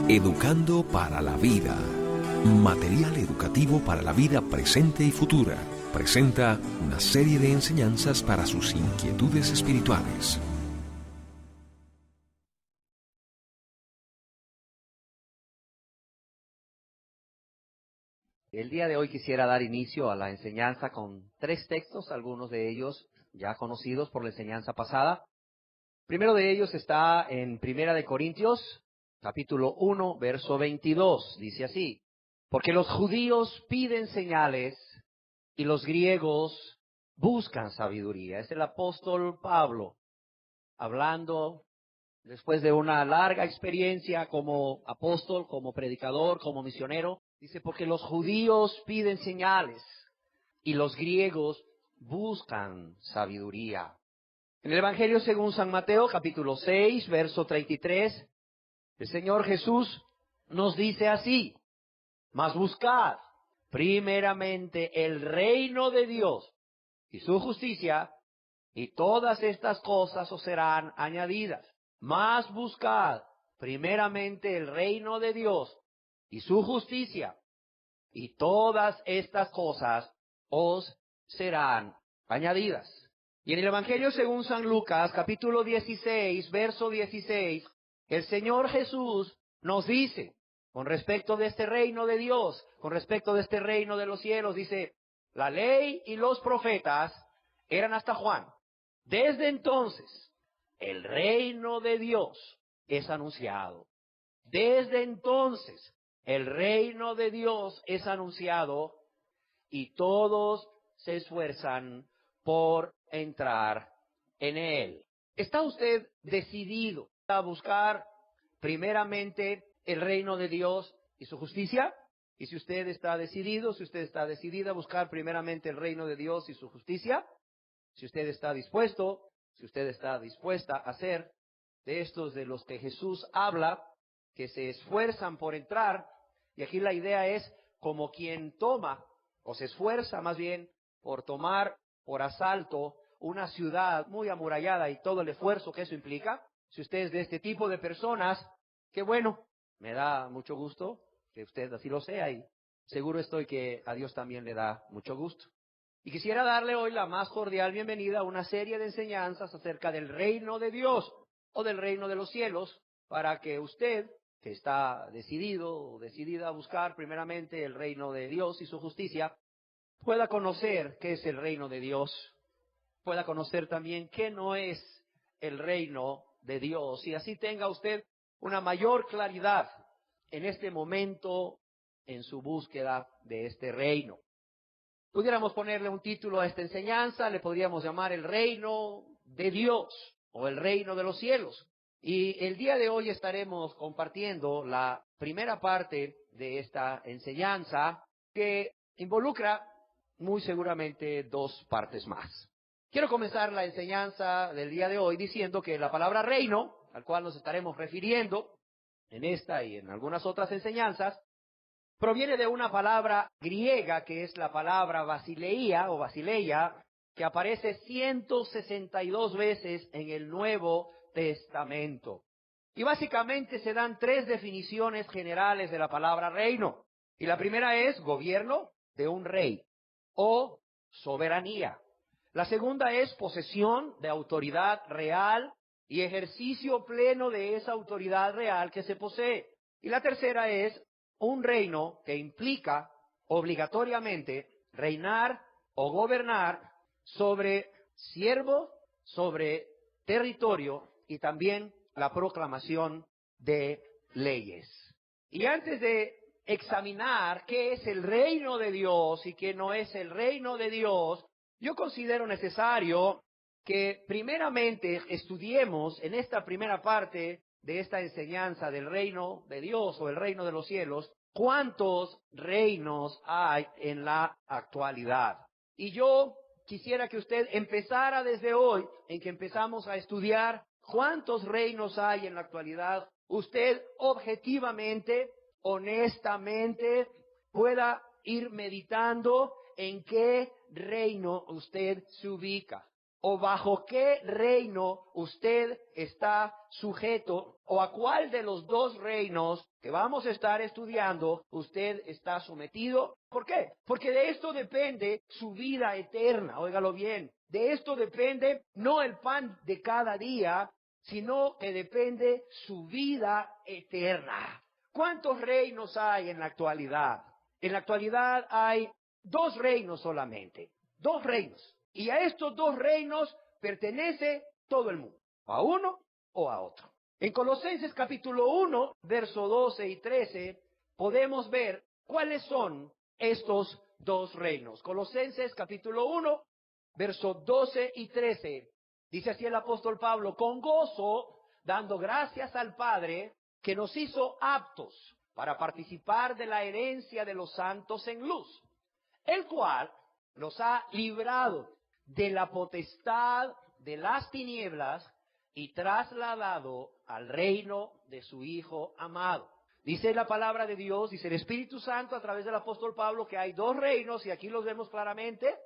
Educando para la vida. Material educativo para la vida presente y futura. Presenta una serie de enseñanzas para sus inquietudes espirituales. El día de hoy quisiera dar inicio a la enseñanza con 3 textos, algunos de ellos ya conocidos por la enseñanza pasada. Primero de ellos está en Primera de Corintios, capítulo 1, verso 22. Dice así: porque los judíos piden señales y los griegos buscan sabiduría. Es el apóstol Pablo hablando después de una larga experiencia como apóstol, como predicador, como misionero. Dice, porque los judíos piden señales y los griegos buscan sabiduría. En el Evangelio según San Mateo, capítulo 6, verso 33, el Señor Jesús nos dice así: mas buscad primeramente el reino de Dios y su justicia, y todas estas cosas os serán añadidas. Mas buscad primeramente el reino de Dios y su justicia, y todas estas cosas os serán añadidas. Y en el Evangelio según San Lucas, capítulo 16, verso 16, el Señor Jesús nos dice, con respecto de este reino de Dios, con respecto de este reino de los cielos, dice, la ley y los profetas eran hasta Juan. Desde entonces, el reino de Dios es anunciado. Desde entonces, el reino de Dios es anunciado y todos se esfuerzan por entrar en él. ¿Está usted decidido a buscar primeramente el reino de Dios y su justicia? Y si usted está decidido, si usted está decidida a buscar primeramente el reino de Dios y su justicia, si usted está dispuesto, si usted está dispuesta a ser de estos de los que Jesús habla, que se esfuerzan por entrar, y aquí la idea es como quien toma, o se esfuerza más bien, por tomar por asalto una ciudad muy amurallada y todo el esfuerzo que eso implica. Si usted es de este tipo de personas, qué bueno, me da mucho gusto que usted así lo sea, y seguro estoy que a Dios también le da mucho gusto. Y quisiera darle hoy la más cordial bienvenida a una serie de enseñanzas acerca del reino de Dios o del reino de los cielos, para que usted, que está decidido o decidida a buscar primeramente el reino de Dios y su justicia, pueda conocer qué es el reino de Dios, pueda conocer también qué no es el reino de Dios, y así tenga usted una mayor claridad en este momento en su búsqueda de este reino. Pudiéramos ponerle un título a esta enseñanza, le podríamos llamar el reino de Dios o el reino de los cielos. Y el día de hoy estaremos compartiendo la primera parte de esta enseñanza, que involucra muy seguramente 2 partes más. Quiero comenzar la enseñanza del día de hoy diciendo que la palabra reino, al cual nos estaremos refiriendo en esta y en algunas otras enseñanzas, proviene de una palabra griega que es la palabra basileia o basileia, que aparece 162 veces en el Nuevo Testamento. Y básicamente se dan 3 definiciones generales de la palabra reino. Y la primera es gobierno de un rey o soberanía. La segunda es posesión de autoridad real y ejercicio pleno de esa autoridad real que se posee. Y la tercera es un reino que implica obligatoriamente reinar o gobernar sobre siervo, sobre territorio y también la proclamación de leyes. Y antes de examinar qué es el reino de Dios y qué no es el reino de Dios, yo considero necesario que primeramente estudiemos en esta primera parte de esta enseñanza del reino de Dios o el reino de los cielos, cuántos reinos hay en la actualidad. Y yo quisiera que usted empezara desde hoy, en que empezamos a estudiar cuántos reinos hay en la actualidad, usted objetivamente, honestamente, pueda ir meditando en qué reino usted se ubica. o bajo qué reino usted está sujeto, o a cuál de los dos reinos que vamos a estar estudiando usted está sometido. ¿Por qué? Porque de esto depende su vida eterna. Óigalo bien. De esto depende no el pan de cada día, sino que depende su vida eterna. ¿Cuántos reinos hay en la actualidad? En la actualidad hay 2 reinos solamente. 2 reinos. Y a estos 2 reinos pertenece todo el mundo, a uno o a otro. En Colosenses capítulo 1, verso 12 y 13, podemos ver cuáles son estos 2 reinos. Colosenses capítulo 1, verso 12 y 13. Dice así el apóstol Pablo: con gozo, dando gracias al Padre, que nos hizo aptos para participar de la herencia de los santos en luz, el cual nos ha librado de la potestad de las tinieblas y trasladado al reino de su Hijo amado. Dice la palabra de Dios, dice el Espíritu Santo a través del apóstol Pablo, que hay 2 reinos, y aquí los vemos claramente,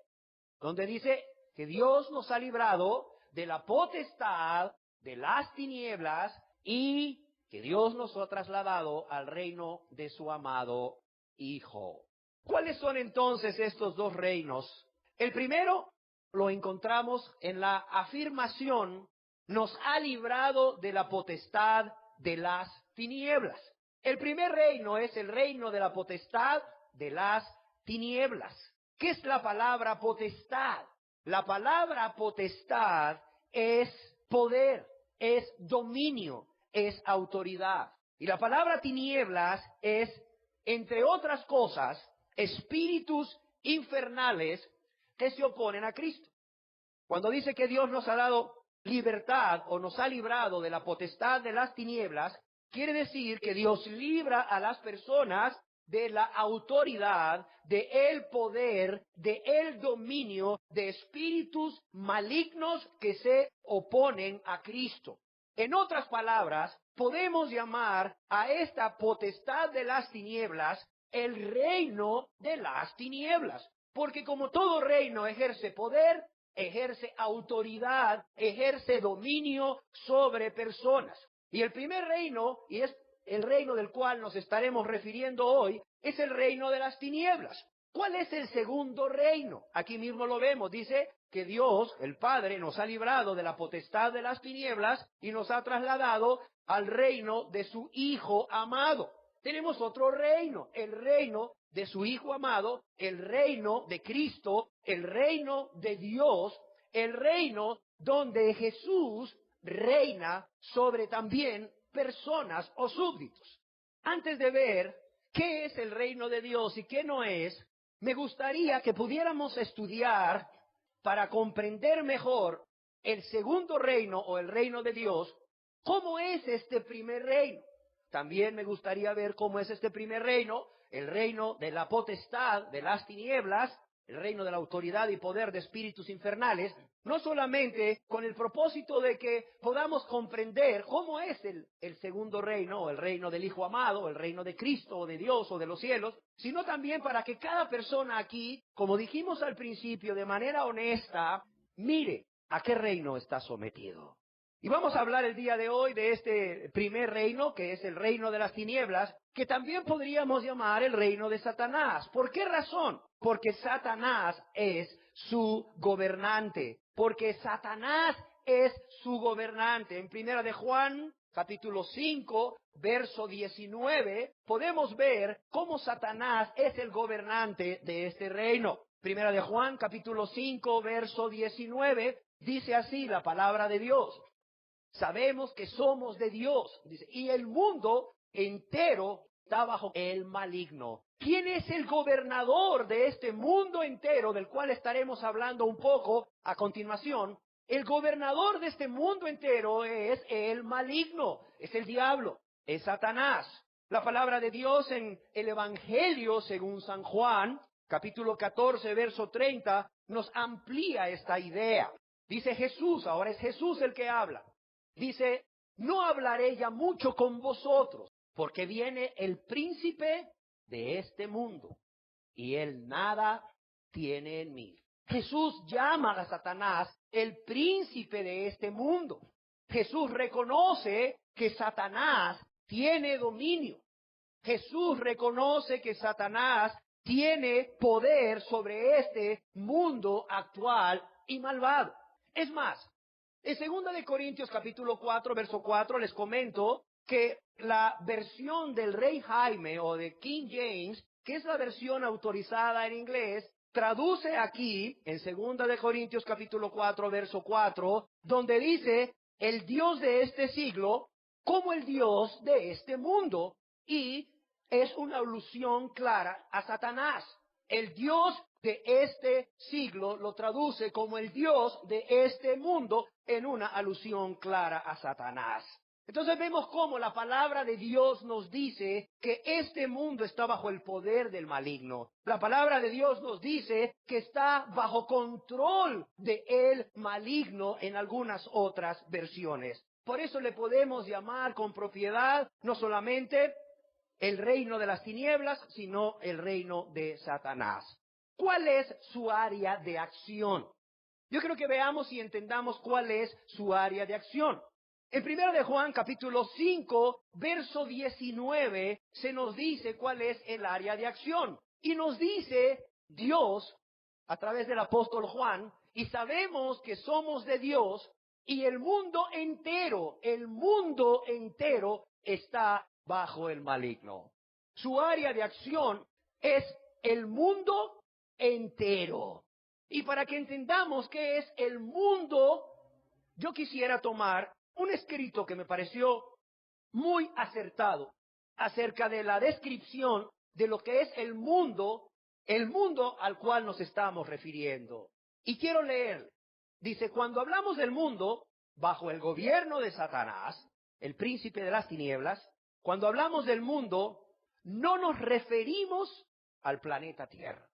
donde dice que Dios nos ha librado de la potestad de las tinieblas y que Dios nos ha trasladado al reino de su amado Hijo. ¿Cuáles son entonces estos 2 reinos? El primero lo encontramos en la afirmación: nos ha librado de la potestad de las tinieblas. El primer reino es el reino de la potestad de las tinieblas. ¿Qué es la palabra potestad? La palabra potestad es poder, es dominio, es autoridad. Y la palabra tinieblas es, entre otras cosas, espíritus infernales que se oponen a Cristo. Cuando dice que Dios nos ha dado libertad o nos ha librado de la potestad de las tinieblas, quiere decir que Dios libra a las personas de la autoridad, de el poder, de el dominio de espíritus malignos que se oponen a Cristo. En otras palabras, podemos llamar a esta potestad de las tinieblas el reino de las tinieblas, porque como todo reino ejerce poder, ejerce autoridad, ejerce dominio sobre personas. Y el primer reino, y es el reino del cual nos estaremos refiriendo hoy, es el reino de las tinieblas. ¿Cuál es el segundo reino? Aquí mismo lo vemos, dice que Dios, el Padre, nos ha librado de la potestad de las tinieblas y nos ha trasladado al reino de su Hijo amado. Tenemos otro reino, el reino de su Hijo amado, el reino de Cristo, el reino de Dios, el reino donde Jesús reina sobre también personas o súbditos. Antes de ver qué es el reino de Dios y qué no es, me gustaría que pudiéramos estudiar para comprender mejor el segundo reino o el reino de Dios, cómo es este primer reino. También me gustaría ver cómo es este primer reino, el reino de la potestad de las tinieblas, el reino de la autoridad y poder de espíritus infernales, no solamente con el propósito de que podamos comprender cómo es el segundo reino, o el reino del Hijo amado, el reino de Cristo, o de Dios, o de los cielos, sino también para que cada persona aquí, como dijimos al principio, de manera honesta, mire a qué reino está sometido. Y vamos a hablar el día de hoy de este primer reino, que es el reino de las tinieblas, que también podríamos llamar el reino de Satanás. ¿Por qué razón? Porque Satanás es su gobernante. Porque Satanás es su gobernante. En Primera de Juan, capítulo 5, verso 19, podemos ver cómo Satanás es el gobernante de este reino. Primera de Juan, capítulo 5, verso 19, dice así la palabra de Dios: sabemos que somos de Dios, dice, y el mundo entero está bajo el maligno. ¿Quién es el gobernador de este mundo entero, del cual estaremos hablando un poco a continuación? El gobernador de este mundo entero es el maligno, es el diablo, es Satanás. La palabra de Dios en el Evangelio según San Juan, capítulo 14, verso 30, nos amplía esta idea. Dice Jesús, ahora es Jesús el que habla. Dice: no hablaré ya mucho con vosotros, porque viene el príncipe de este mundo, y él nada tiene en mí. Jesús llama a Satanás el príncipe de este mundo. Jesús reconoce que Satanás tiene dominio. Jesús reconoce que Satanás tiene poder sobre este mundo actual y malvado. Es más, en 2 de Corintios capítulo 4, verso 4, les comento que la versión del Rey Jaime o de King James, que es la versión autorizada en inglés, traduce aquí en 2 de Corintios capítulo 4, verso 4, donde dice el Dios de este siglo como el Dios de este mundo, y es una alusión clara a Satanás. El Dios de este siglo lo traduce como el Dios de este mundo en una alusión clara a Satanás. Entonces vemos cómo la palabra de Dios nos dice que este mundo está bajo el poder del maligno. La palabra de Dios nos dice que está bajo control de el maligno en algunas otras versiones. Por eso le podemos llamar con propiedad no solamente el reino de las tinieblas, sino el reino de Satanás. ¿Cuál es su área de acción? Yo creo que veamos y entendamos cuál es su área de acción. En 1 de Juan, capítulo 5, verso 19, se nos dice cuál es el área de acción. Y nos dice Dios, a través del apóstol Juan, y sabemos que somos de Dios, y el mundo entero está bajo el maligno. Su área de acción es el mundo entero. Y para que entendamos qué es el mundo, yo quisiera tomar un escrito que me pareció muy acertado acerca de la descripción de lo que es el mundo al cual nos estamos refiriendo. Y quiero leer. Dice, cuando hablamos del mundo bajo el gobierno de Satanás, el príncipe de las tinieblas, cuando hablamos del mundo, no nos referimos al planeta Tierra.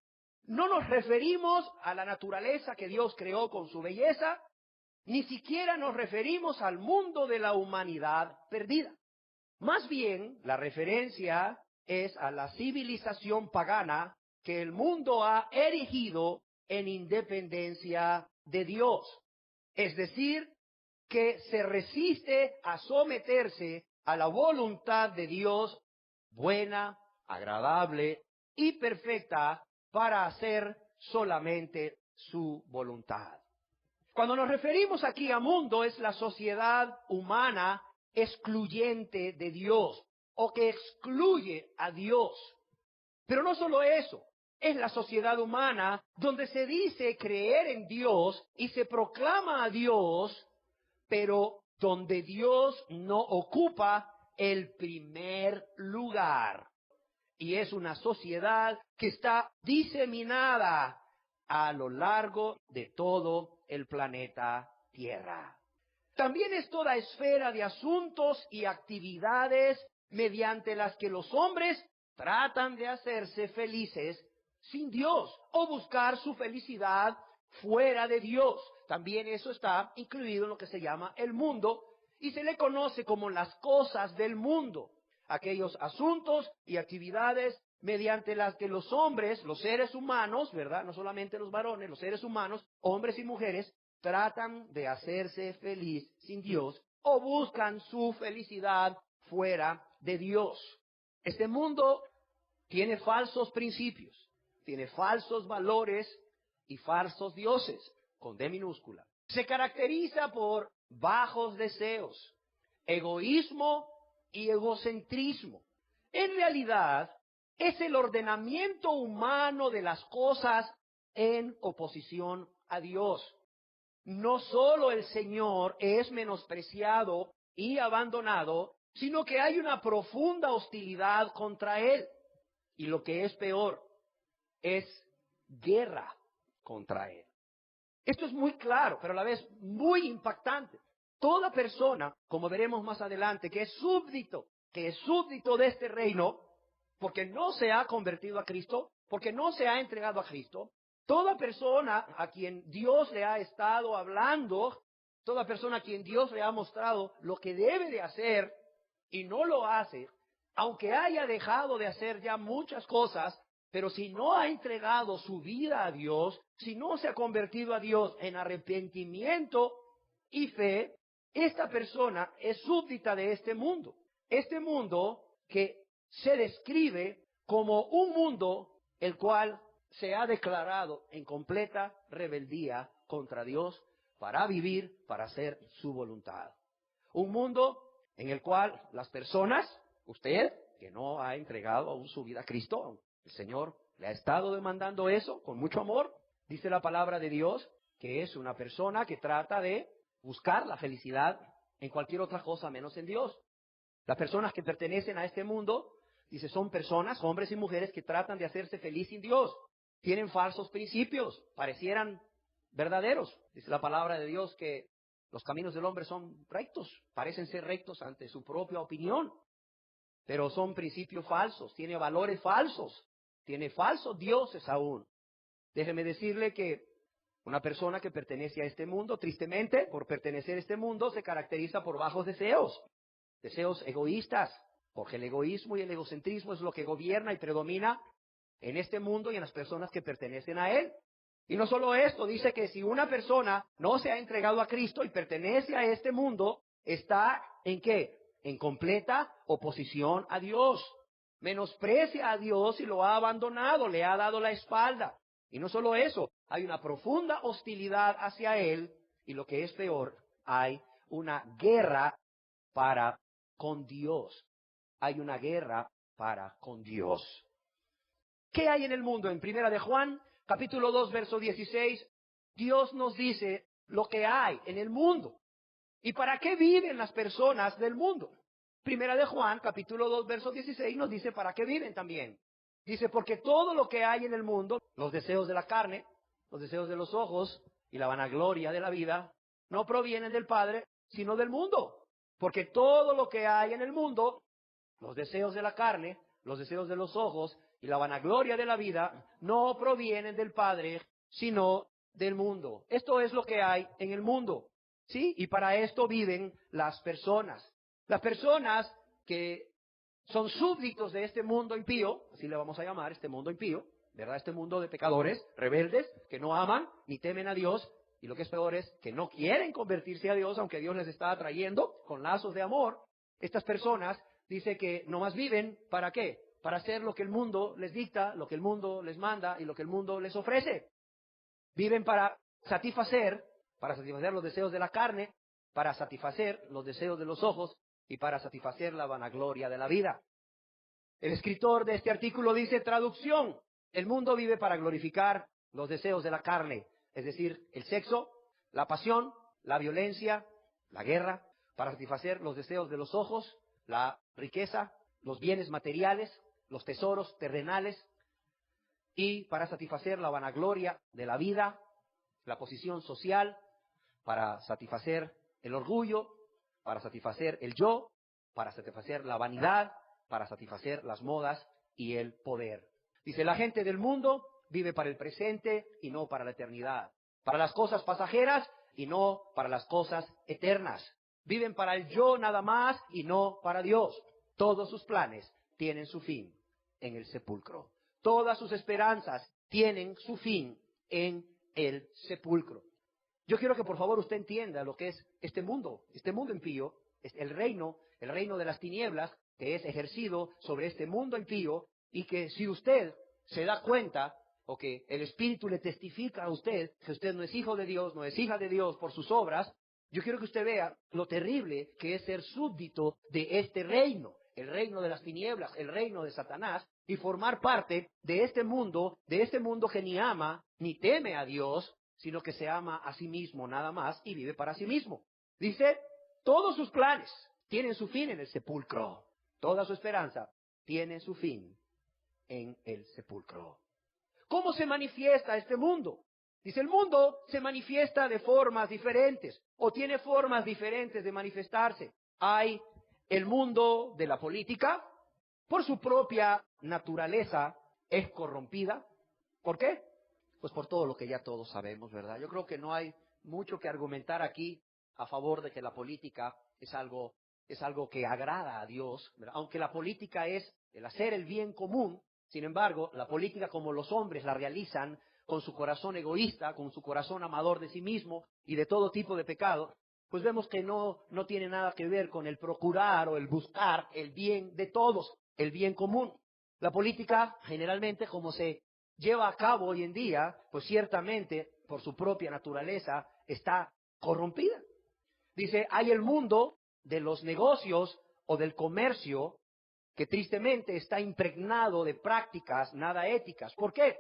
No nos referimos a la naturaleza que Dios creó con su belleza, ni siquiera nos referimos al mundo de la humanidad perdida. Más bien, la referencia es a la civilización pagana que el mundo ha erigido en independencia de Dios. Es decir, que se resiste a someterse a la voluntad de Dios buena, agradable y perfecta para hacer solamente su voluntad. Cuando nos referimos aquí a mundo es la sociedad humana excluyente de Dios o que excluye a Dios. Pero no solo eso, es la sociedad humana donde se dice creer en Dios y se proclama a Dios, pero donde Dios no ocupa el primer lugar. Y es una sociedad que está diseminada a lo largo de todo el planeta Tierra. También es toda esfera de asuntos y actividades mediante las que los hombres tratan de hacerse felices sin Dios o buscar su felicidad fuera de Dios. También eso está incluido en lo que se llama el mundo y se le conoce como las cosas del mundo. Aquellos asuntos y actividades mediante las que los hombres, los seres humanos, ¿verdad? No solamente los varones, los seres humanos, hombres y mujeres, tratan de hacerse feliz sin Dios o buscan su felicidad fuera de Dios. Este mundo tiene falsos principios, tiene falsos valores y falsos dioses, con D minúscula. Se caracteriza por bajos deseos, egoísmo y egocentrismo. En realidad, es el ordenamiento humano de las cosas en oposición a Dios. No solo el Señor es menospreciado y abandonado, sino que hay una profunda hostilidad contra Él. Y lo que es peor, es guerra contra Él. Esto es muy claro, pero a la vez muy impactante. Toda persona, como veremos más adelante, que es súbdito de este reino, porque no se ha convertido a Cristo, porque no se ha entregado a Cristo, toda persona a quien Dios le ha estado hablando, toda persona a quien Dios le ha mostrado lo que debe de hacer y no lo hace, aunque haya dejado de hacer ya muchas cosas, Pero si no ha entregado su vida a Dios, si no se ha convertido a Dios en arrepentimiento y fe, esta persona es súbdita de este mundo. Este mundo que se describe como un mundo el cual se ha declarado en completa rebeldía contra Dios para vivir, para hacer su voluntad. Un mundo en el cual las personas, usted que no ha entregado aún su vida a Cristo, el Señor le ha estado demandando eso con mucho amor. Dice la palabra de Dios que es una persona que trata de buscar la felicidad en cualquier otra cosa menos en Dios. Las personas que pertenecen a este mundo, dice, son personas, hombres y mujeres, que tratan de hacerse feliz sin Dios. Tienen falsos principios, parecieran verdaderos. Dice la palabra de Dios que los caminos del hombre son rectos, parecen ser rectos ante su propia opinión, pero son principios falsos, tiene valores falsos, tiene falsos dioses aún. Déjeme decirle que una persona que pertenece a este mundo, tristemente, por pertenecer a este mundo, se caracteriza por bajos deseos egoístas, porque el egoísmo y el egocentrismo es lo que gobierna y predomina en este mundo y en las personas que pertenecen a él. Y no solo esto, dice que si una persona no se ha entregado a Cristo y pertenece a este mundo, está ¿en qué? En completa oposición a Dios. Menosprecia a Dios y lo ha abandonado, le ha dado la espalda. Y no solo eso, hay una profunda hostilidad hacia él y lo que es peor, hay una guerra para con Dios. Hay una guerra para con Dios. ¿Qué hay en el mundo? En Primera de Juan, capítulo 2, verso 16, Dios nos dice lo que hay en el mundo. ¿Y para qué viven las personas del mundo? Primera de Juan, capítulo 2, verso 16, nos dice para qué viven también. Dice, porque todo lo que hay en el mundo, los deseos de la carne, los deseos de los ojos y la vanagloria de la vida, no provienen del Padre, sino del mundo. Porque todo lo que hay en el mundo, los deseos de la carne, los deseos de los ojos y la vanagloria de la vida, no provienen del Padre, sino del mundo. Esto es lo que hay en el mundo, ¿sí? Y para esto viven las personas. Las personas que son súbditos de este mundo impío, así le vamos a llamar, este mundo impío, ¿verdad? Este mundo de pecadores, rebeldes, que no aman ni temen a Dios, y lo que es peor es que no quieren convertirse a Dios, aunque Dios les está atrayendo con lazos de amor. Estas personas, dice que nomás viven, ¿para qué? Para hacer lo que el mundo les dicta, lo que el mundo les manda y lo que el mundo les ofrece. Viven para satisfacer los deseos de la carne, para satisfacer los deseos de los ojos y para satisfacer la vanagloria de la vida. El escritor de este artículo dice, traducción, el mundo vive para glorificar los deseos de la carne, es decir, el sexo, la pasión, la violencia, la guerra, para satisfacer los deseos de los ojos, la riqueza, los bienes materiales, los tesoros terrenales, y para satisfacer la vanagloria de la vida, la posición social, para satisfacer el orgullo, para satisfacer el yo, para satisfacer la vanidad, para satisfacer las modas y el poder. Dice, la gente del mundo vive para el presente y no para la eternidad, para las cosas pasajeras y no para las cosas eternas. Viven para el yo nada más y no para Dios. Todos sus planes tienen su fin en el sepulcro. Todas sus esperanzas tienen su fin en el sepulcro. Yo quiero que por favor usted entienda lo que es este mundo impío, es el reino de las tinieblas que es ejercido sobre este mundo impío, y que si usted se da cuenta, o que el Espíritu le testifica a usted que usted no es hijo de Dios, no es hija de Dios por sus obras, yo quiero que usted vea lo terrible que es ser súbdito de este reino, el reino de las tinieblas, el reino de Satanás, y formar parte de este mundo que ni ama ni teme a Dios, sino que se ama a sí mismo nada más y vive para sí mismo. Dice, todos sus planes tienen su fin en el sepulcro. Toda su esperanza tiene su fin en el sepulcro. ¿Cómo se manifiesta este mundo? Dice, el mundo se manifiesta de formas diferentes, o tiene formas diferentes de manifestarse. Hay el mundo de la política, por su propia naturaleza es corrompida. ¿Por qué? Pues por todo lo que ya todos sabemos, ¿verdad? Yo creo que no hay mucho que argumentar aquí a favor de que la política es algo que agrada a Dios, ¿verdad? Aunque la política es el hacer el bien común, Sin embargo, la política como los hombres la realizan con su corazón egoísta, con su corazón amador de sí mismo y de todo tipo de pecado, pues vemos que no tiene nada que ver con el procurar o el buscar el bien de todos, el bien común. La política, generalmente, como se lleva a cabo hoy en día, pues ciertamente, por su propia naturaleza, está corrompida. Dice, hay el mundo de los negocios o del comercio que tristemente está impregnado de prácticas nada éticas. ¿Por qué?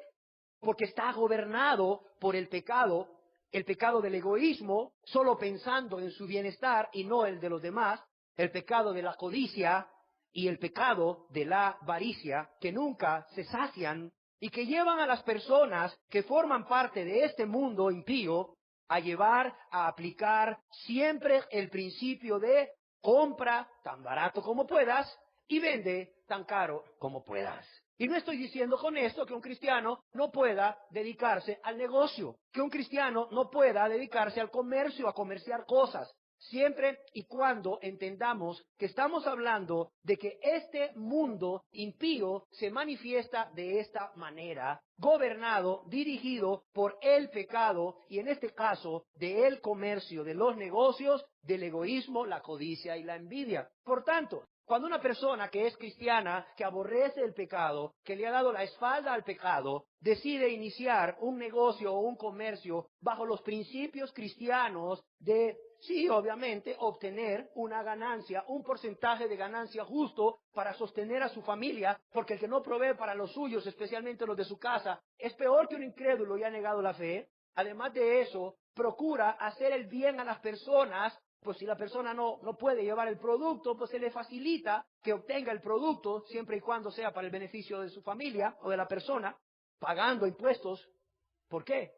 Porque está gobernado por el pecado del egoísmo, solo pensando en su bienestar y no el de los demás, el pecado de la codicia y el pecado de la avaricia, que nunca se sacian y que llevan a las personas que forman parte de este mundo impío a llevar, a aplicar siempre el principio de compra tan barato como puedas y vende tan caro como puedas. Y no estoy diciendo con esto que un cristiano no pueda dedicarse al negocio, que un cristiano no pueda dedicarse al comercio, a comerciar cosas, siempre y cuando entendamos que estamos hablando de que este mundo impío se manifiesta de esta manera, gobernado, dirigido por el pecado y en este caso del comercio, de los negocios, del egoísmo, la codicia y la envidia. Por tanto, cuando una persona que es cristiana, que aborrece el pecado, que le ha dado la espalda al pecado, decide iniciar un negocio o un comercio bajo los principios cristianos de, sí, obviamente, obtener una ganancia, un porcentaje de ganancia justo para sostener a su familia, porque el que no provee para los suyos, especialmente los de su casa, es peor que un incrédulo y ha negado la fe. Además de eso, procura hacer el bien a las personas. Pues si la persona no puede llevar el producto, pues se le facilita que obtenga el producto, siempre y cuando sea para el beneficio de su familia o de la persona, pagando impuestos. ¿Por qué?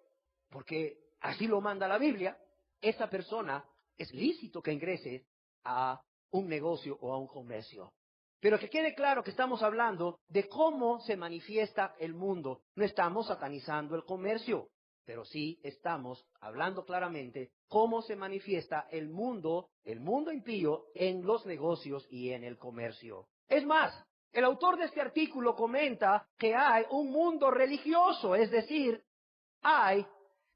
Porque así lo manda la Biblia. Esa persona es lícito que ingrese a un negocio o a un comercio. Pero que quede claro que estamos hablando de cómo se manifiesta el mundo. No estamos satanizando el comercio, pero sí estamos hablando claramente cómo se manifiesta el mundo impío en los negocios y en el comercio. Es más, el autor de este artículo comenta que hay un mundo religioso, es decir, hay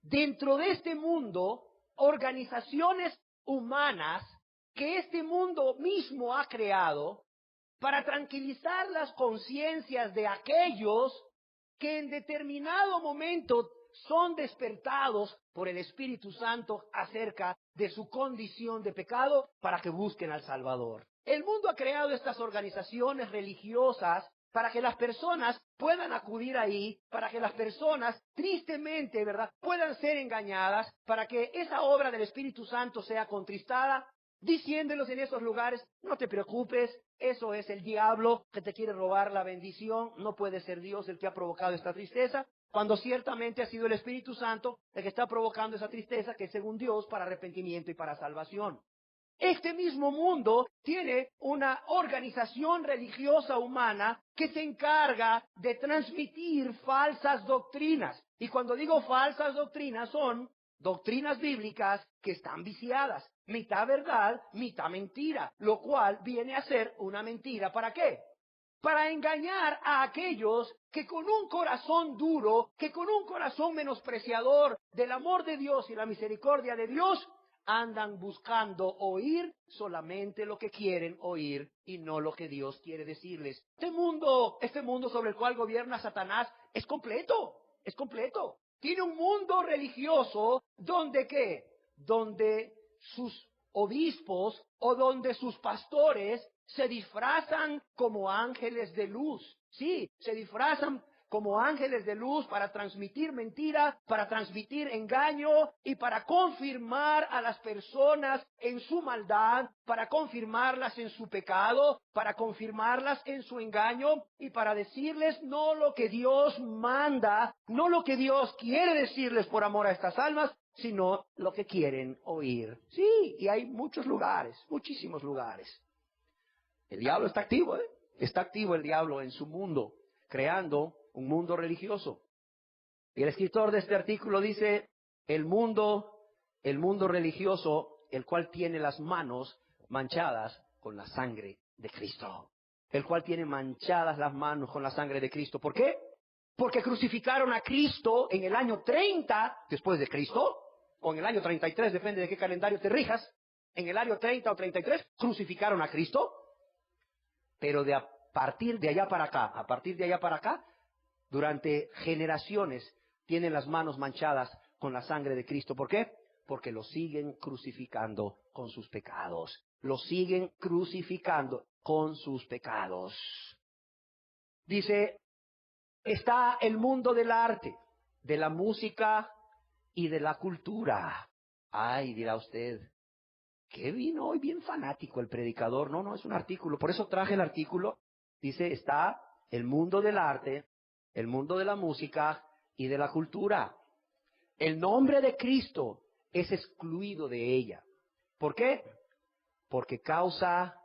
dentro de este mundo organizaciones humanas que este mundo mismo ha creado para tranquilizar las conciencias de aquellos que en determinado momento son despertados por el Espíritu Santo acerca de su condición de pecado para que busquen al Salvador. El mundo ha creado estas organizaciones religiosas para que las personas puedan acudir ahí, para que las personas, tristemente, ¿verdad?, puedan ser engañadas, para que esa obra del Espíritu Santo sea contristada, diciéndoles en esos lugares, no te preocupes, eso es el diablo que te quiere robar la bendición, no puede ser Dios el que ha provocado esta tristeza, cuando ciertamente ha sido el Espíritu Santo el que está provocando esa tristeza, que es según Dios para arrepentimiento y para salvación. Este mismo mundo tiene una organización religiosa humana que se encarga de transmitir falsas doctrinas. Y cuando digo falsas doctrinas, son doctrinas bíblicas que están viciadas, mitad verdad, mitad mentira, lo cual viene a ser una mentira. ¿Para qué? Para engañar a aquellos que con un corazón duro, que con un corazón menospreciador del amor de Dios y la misericordia de Dios, andan buscando oír solamente lo que quieren oír y no lo que Dios quiere decirles. Este mundo sobre el cual gobierna Satanás es completo. Tiene un mundo religioso donde ¿qué? Donde sus obispos o donde sus pastores se disfrazan como ángeles de luz. Sí, se disfrazan como ángeles de luz para transmitir mentira, para transmitir engaño y para confirmar a las personas en su maldad, para confirmarlas en su pecado, para confirmarlas en su engaño y para decirles no lo que Dios manda, no lo que Dios quiere decirles por amor a estas almas, sino lo que quieren oír. Sí, y hay muchos lugares, muchísimos lugares. El diablo está activo, Está activo el diablo en su mundo, creando un mundo religioso. Y el escritor de este artículo dice, el mundo religioso, el cual tiene las manos manchadas con la sangre de Cristo. el cual tiene manchadas las manos con la sangre de Cristo. ¿Por qué? Porque crucificaron a Cristo en el año 30 después de Cristo, o en el año 33, depende de qué calendario te rijas. En el año 30 o 33 crucificaron a Cristo, pero a partir de allá para acá, durante generaciones tienen las manos manchadas con la sangre de Cristo. ¿Por qué? Porque lo siguen crucificando con sus pecados. Lo siguen crucificando con sus pecados. Dice, está el mundo del arte, de la música y de la cultura. Ay, dirá usted, ¿qué vino hoy bien fanático el predicador? No, es un artículo. Por eso traje el artículo. Dice, está el mundo del arte, el mundo de la música y de la cultura. El nombre de Cristo es excluido de ella. ¿Por qué? Porque causa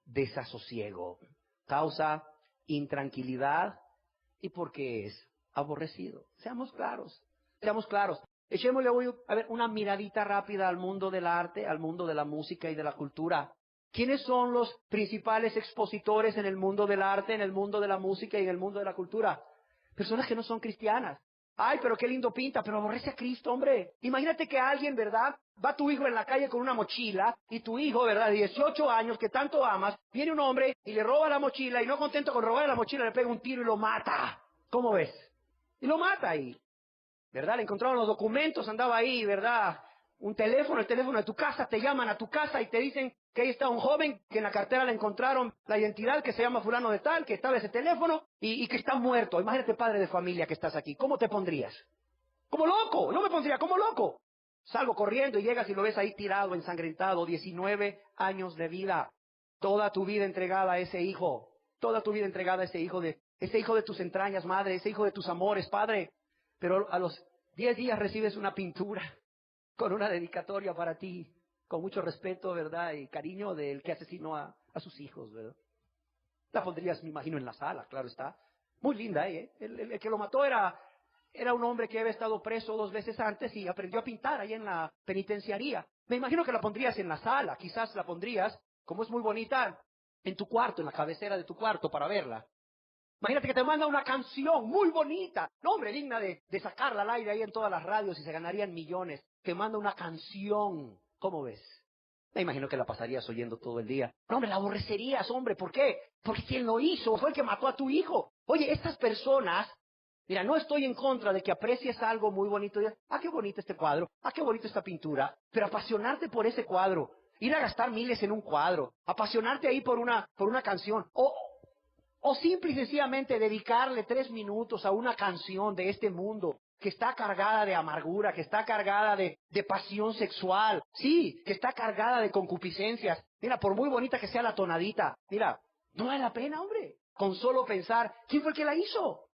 desasosiego, causa intranquilidad y porque es aborrecido. Seamos claros. Echémosle hoy, a ver, una miradita rápida al mundo del arte, al mundo de la música y de la cultura. ¿Quiénes son los principales expositores en el mundo del arte, en el mundo de la música y en el mundo de la cultura? Personas que no son cristianas. Ay, pero qué lindo pinta, pero aborrece a Cristo, hombre. Imagínate que alguien, ¿verdad? Va tu hijo en la calle con una mochila y tu hijo, ¿verdad? De 18 años que tanto amas, viene un hombre y le roba la mochila y no contento con robar la mochila le pega un tiro y lo mata. ¿Cómo ves? Y lo mata ahí, ¿verdad? Le encontraron los documentos, andaba ahí, ¿verdad? El teléfono de tu casa, te llaman a tu casa y te dicen que ahí está un joven que en la cartera le encontraron la identidad, que se llama fulano de tal, que estaba ese teléfono y que está muerto. Imagínate, padre de familia que estás aquí, ¿cómo te pondrías? Como loco, no me pondría como loco. Salgo corriendo y llegas y lo ves ahí tirado, ensangrentado, 19 años de vida, toda tu vida entregada a ese hijo, ese hijo de tus entrañas, madre, ese hijo de tus amores, padre. Pero a los 10 días recibes una pintura con una dedicatoria para ti, con mucho respeto, ¿verdad? Y cariño del que asesinó a sus hijos, ¿verdad? La pondrías, me imagino, en la sala, claro está. Muy linda, ¿eh? El que lo mató era un hombre que había estado preso 2 veces antes y aprendió a pintar ahí en la penitenciaría. Me imagino que la pondrías en la sala, quizás la pondrías, como es muy bonita, en tu cuarto, en la cabecera de tu cuarto para verla. Imagínate que te manda una canción muy bonita, no hombre, digna de sacarla al aire ahí en todas las radios y se ganarían millones. Te manda una canción, ¿cómo ves? Me imagino que la pasarías oyendo todo el día. No hombre, la aborrecerías, hombre, ¿por qué? Porque quien lo hizo fue el que mató a tu hijo. Oye, estas personas, mira, no estoy en contra de que aprecies algo muy bonito. Qué bonito este cuadro, qué bonito esta pintura, pero apasionarte por ese cuadro, ir a gastar miles en un cuadro, apasionarte ahí por una canción, o simple y sencillamente dedicarle 3 minutos a una canción de este mundo que está cargada de amargura, que está cargada de pasión sexual, sí, que está cargada de concupiscencias. Mira, por muy bonita que sea la tonadita, mira, no vale la pena, hombre, con solo pensar, ¿quién fue el que la hizo?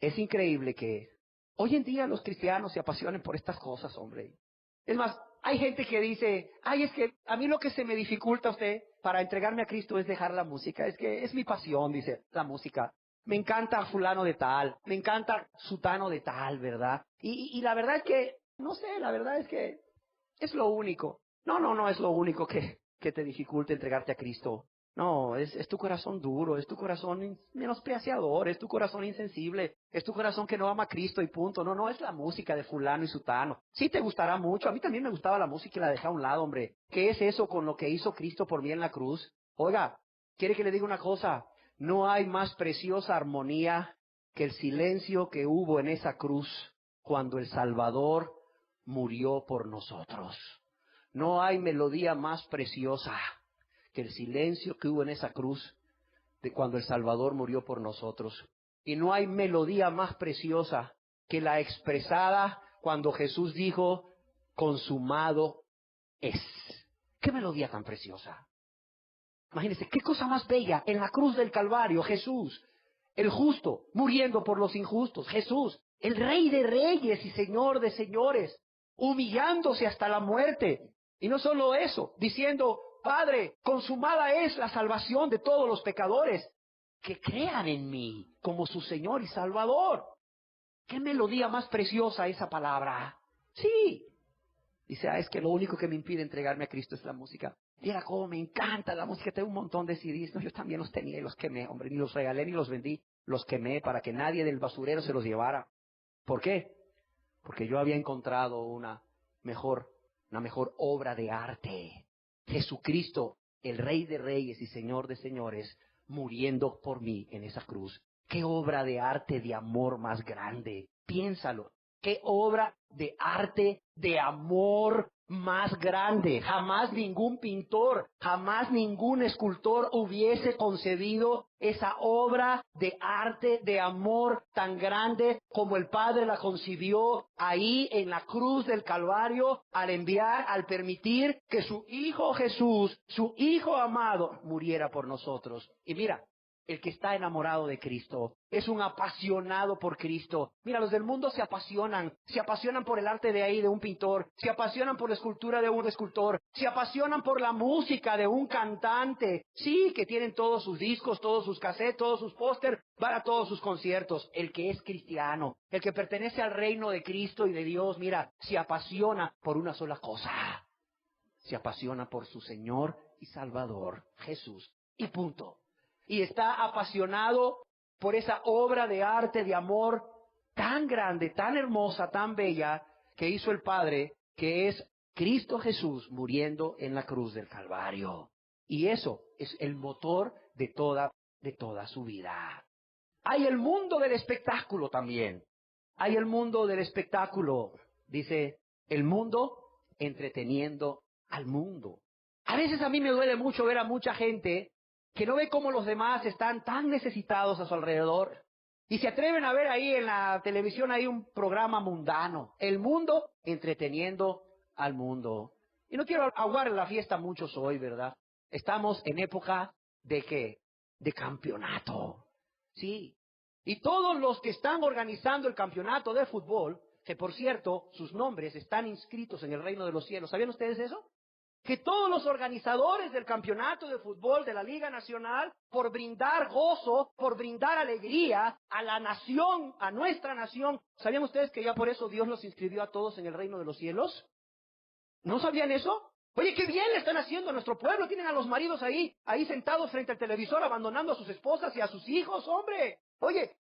Es increíble que hoy en día los cristianos se apasionen por estas cosas, hombre. Es más, hay gente que dice, es que a mí lo que se me dificulta a usted para entregarme a Cristo es dejar la música, es que es mi pasión, dice, la música. Me encanta fulano de tal, me encanta sutano de tal, ¿verdad? Y la verdad es que, no sé, la verdad es que es lo único. No es lo único que te dificulta entregarte a Cristo. No, es tu corazón duro, es tu corazón menospreciador, es tu corazón insensible, es tu corazón que no ama a Cristo y punto. No es la música de fulano y sutano. Sí te gustará mucho, a mí también me gustaba la música y la dejé a un lado, hombre. ¿Qué es eso con lo que hizo Cristo por mí en la cruz? Oiga, ¿quiere que le diga una cosa? No hay más preciosa armonía que el silencio que hubo en esa cruz cuando el Salvador murió por nosotros. No hay melodía más preciosa que el silencio que hubo en esa cruz de cuando el Salvador murió por nosotros. Y no hay melodía más preciosa que la expresada cuando Jesús dijo, consumado es. ¡Qué melodía tan preciosa! Imagínense, qué cosa más bella en la cruz del Calvario, Jesús, el justo, muriendo por los injustos, Jesús, el Rey de reyes y Señor de señores, humillándose hasta la muerte. Y no solo eso, diciendo, Padre, consumada es la salvación de todos los pecadores que crean en mí como su Señor y Salvador. ¡Qué melodía más preciosa esa palabra! Sí, Dice, es que lo único que me impide entregarme a Cristo es la música. Mira cómo me encanta la música, tengo un montón de CDs. No, yo también los tenía y los quemé, hombre, ni los regalé ni los vendí. Los quemé para que nadie del basurero se los llevara. ¿Por qué? Porque yo había encontrado una mejor obra de arte. Jesucristo, el Rey de Reyes y Señor de Señores, muriendo por mí en esa cruz. ¿Qué obra de arte de amor más grande? Piénsalo. ¿Qué obra de arte de amor más grande? Jamás ningún pintor, jamás ningún escultor hubiese concebido esa obra de arte de amor tan grande como el Padre la concibió ahí en la cruz del Calvario al permitir que su Hijo Jesús, su Hijo amado, muriera por nosotros. Y mira, el que está enamorado de Cristo es un apasionado por Cristo. Mira, los del mundo se apasionan por el arte de ahí de un pintor, se apasionan por la escultura de un escultor, se apasionan por la música de un cantante. Sí, que tienen todos sus discos, todos sus cassettes, todos sus póster, van a todos sus conciertos. El que es cristiano, el que pertenece al reino de Cristo y de Dios, mira, se apasiona por una sola cosa. Se apasiona por su Señor y Salvador, Jesús. Y punto. Y está apasionado por esa obra de arte, de amor tan grande, tan hermosa, tan bella que hizo el Padre, que es Cristo Jesús muriendo en la cruz del Calvario. Y eso es el motor de toda su vida. Hay el mundo del espectáculo también. Hay el mundo del espectáculo. Dice, el mundo entreteniendo al mundo. A veces a mí me duele mucho ver a mucha gente que no ve cómo los demás están tan necesitados a su alrededor y se atreven a ver ahí en la televisión hay un programa mundano, el mundo entreteniendo al mundo. Y no quiero aguar la fiesta muchos hoy, ¿verdad? Estamos en época ¿de qué? De campeonato, sí. Y todos los que están organizando el campeonato de fútbol, que por cierto, sus nombres están inscritos en el reino de los cielos, ¿sabían ustedes eso? Que todos los organizadores del campeonato de fútbol de la Liga Nacional, por brindar gozo, por brindar alegría a la nación, a nuestra nación, ¿sabían ustedes que ya por eso Dios los inscribió a todos en el reino de los cielos? ¿No sabían eso? Oye, qué bien le están haciendo a nuestro pueblo, tienen a los maridos ahí sentados frente al televisor, abandonando a sus esposas y a sus hijos, hombre. Oye,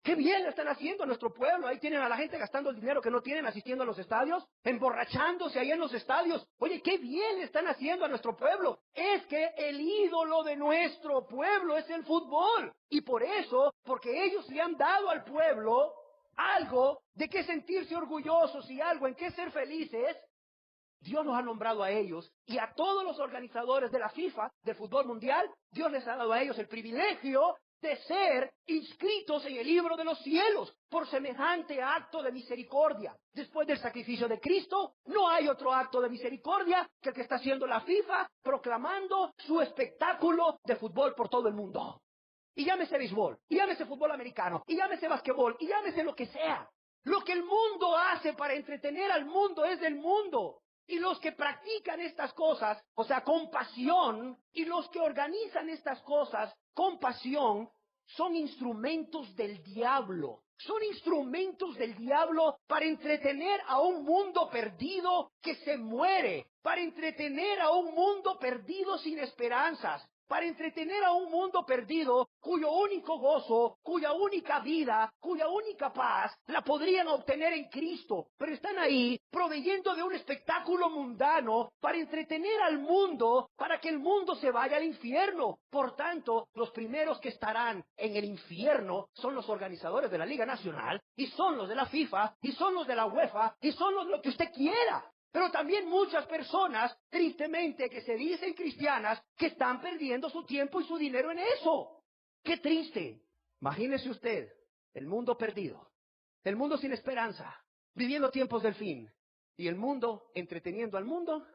qué bien le están haciendo a nuestro pueblo. Ahí tienen a la gente gastando el dinero que no tienen, asistiendo a los estadios, emborrachándose ahí en los estadios. Oye, qué bien le están haciendo a nuestro pueblo. Es que el ídolo de nuestro pueblo es el fútbol. Y por eso, porque ellos le han dado al pueblo algo de qué sentirse orgullosos y algo en qué ser felices, Dios los ha nombrado a ellos y a todos los organizadores de la FIFA, del fútbol mundial, Dios les ha dado a ellos el privilegio de ser inscritos en el libro de los cielos por semejante acto de misericordia. Después del sacrificio de Cristo, no hay otro acto de misericordia que el que está haciendo la FIFA, proclamando su espectáculo de fútbol por todo el mundo. Y llámese béisbol, y llámese fútbol americano, y llámese basquetbol, y llámese lo que sea. Lo que el mundo hace para entretener al mundo es del mundo. Y los que practican estas cosas, o sea, con pasión, y los que organizan estas cosas con pasión, son instrumentos del diablo. Son instrumentos del diablo para entretener a un mundo perdido que se muere, para entretener a un mundo perdido sin esperanzas, para entretener a un mundo perdido cuyo único gozo, cuya única vida, cuya única paz la podrían obtener en Cristo, pero están ahí proveyendo de un espectáculo mundano para entretener al mundo, para que el mundo se vaya al infierno. Por tanto, los primeros que estarán en el infierno son los organizadores de la Liga Nacional, y son los de la FIFA, y son los de la UEFA, y son los de lo que usted quiera. Pero también muchas personas, tristemente, que se dicen cristianas, que están perdiendo su tiempo y su dinero en eso. ¡Qué triste! Imagínese usted, el mundo perdido, el mundo sin esperanza, viviendo tiempos del fin, y el mundo entreteniendo al mundo,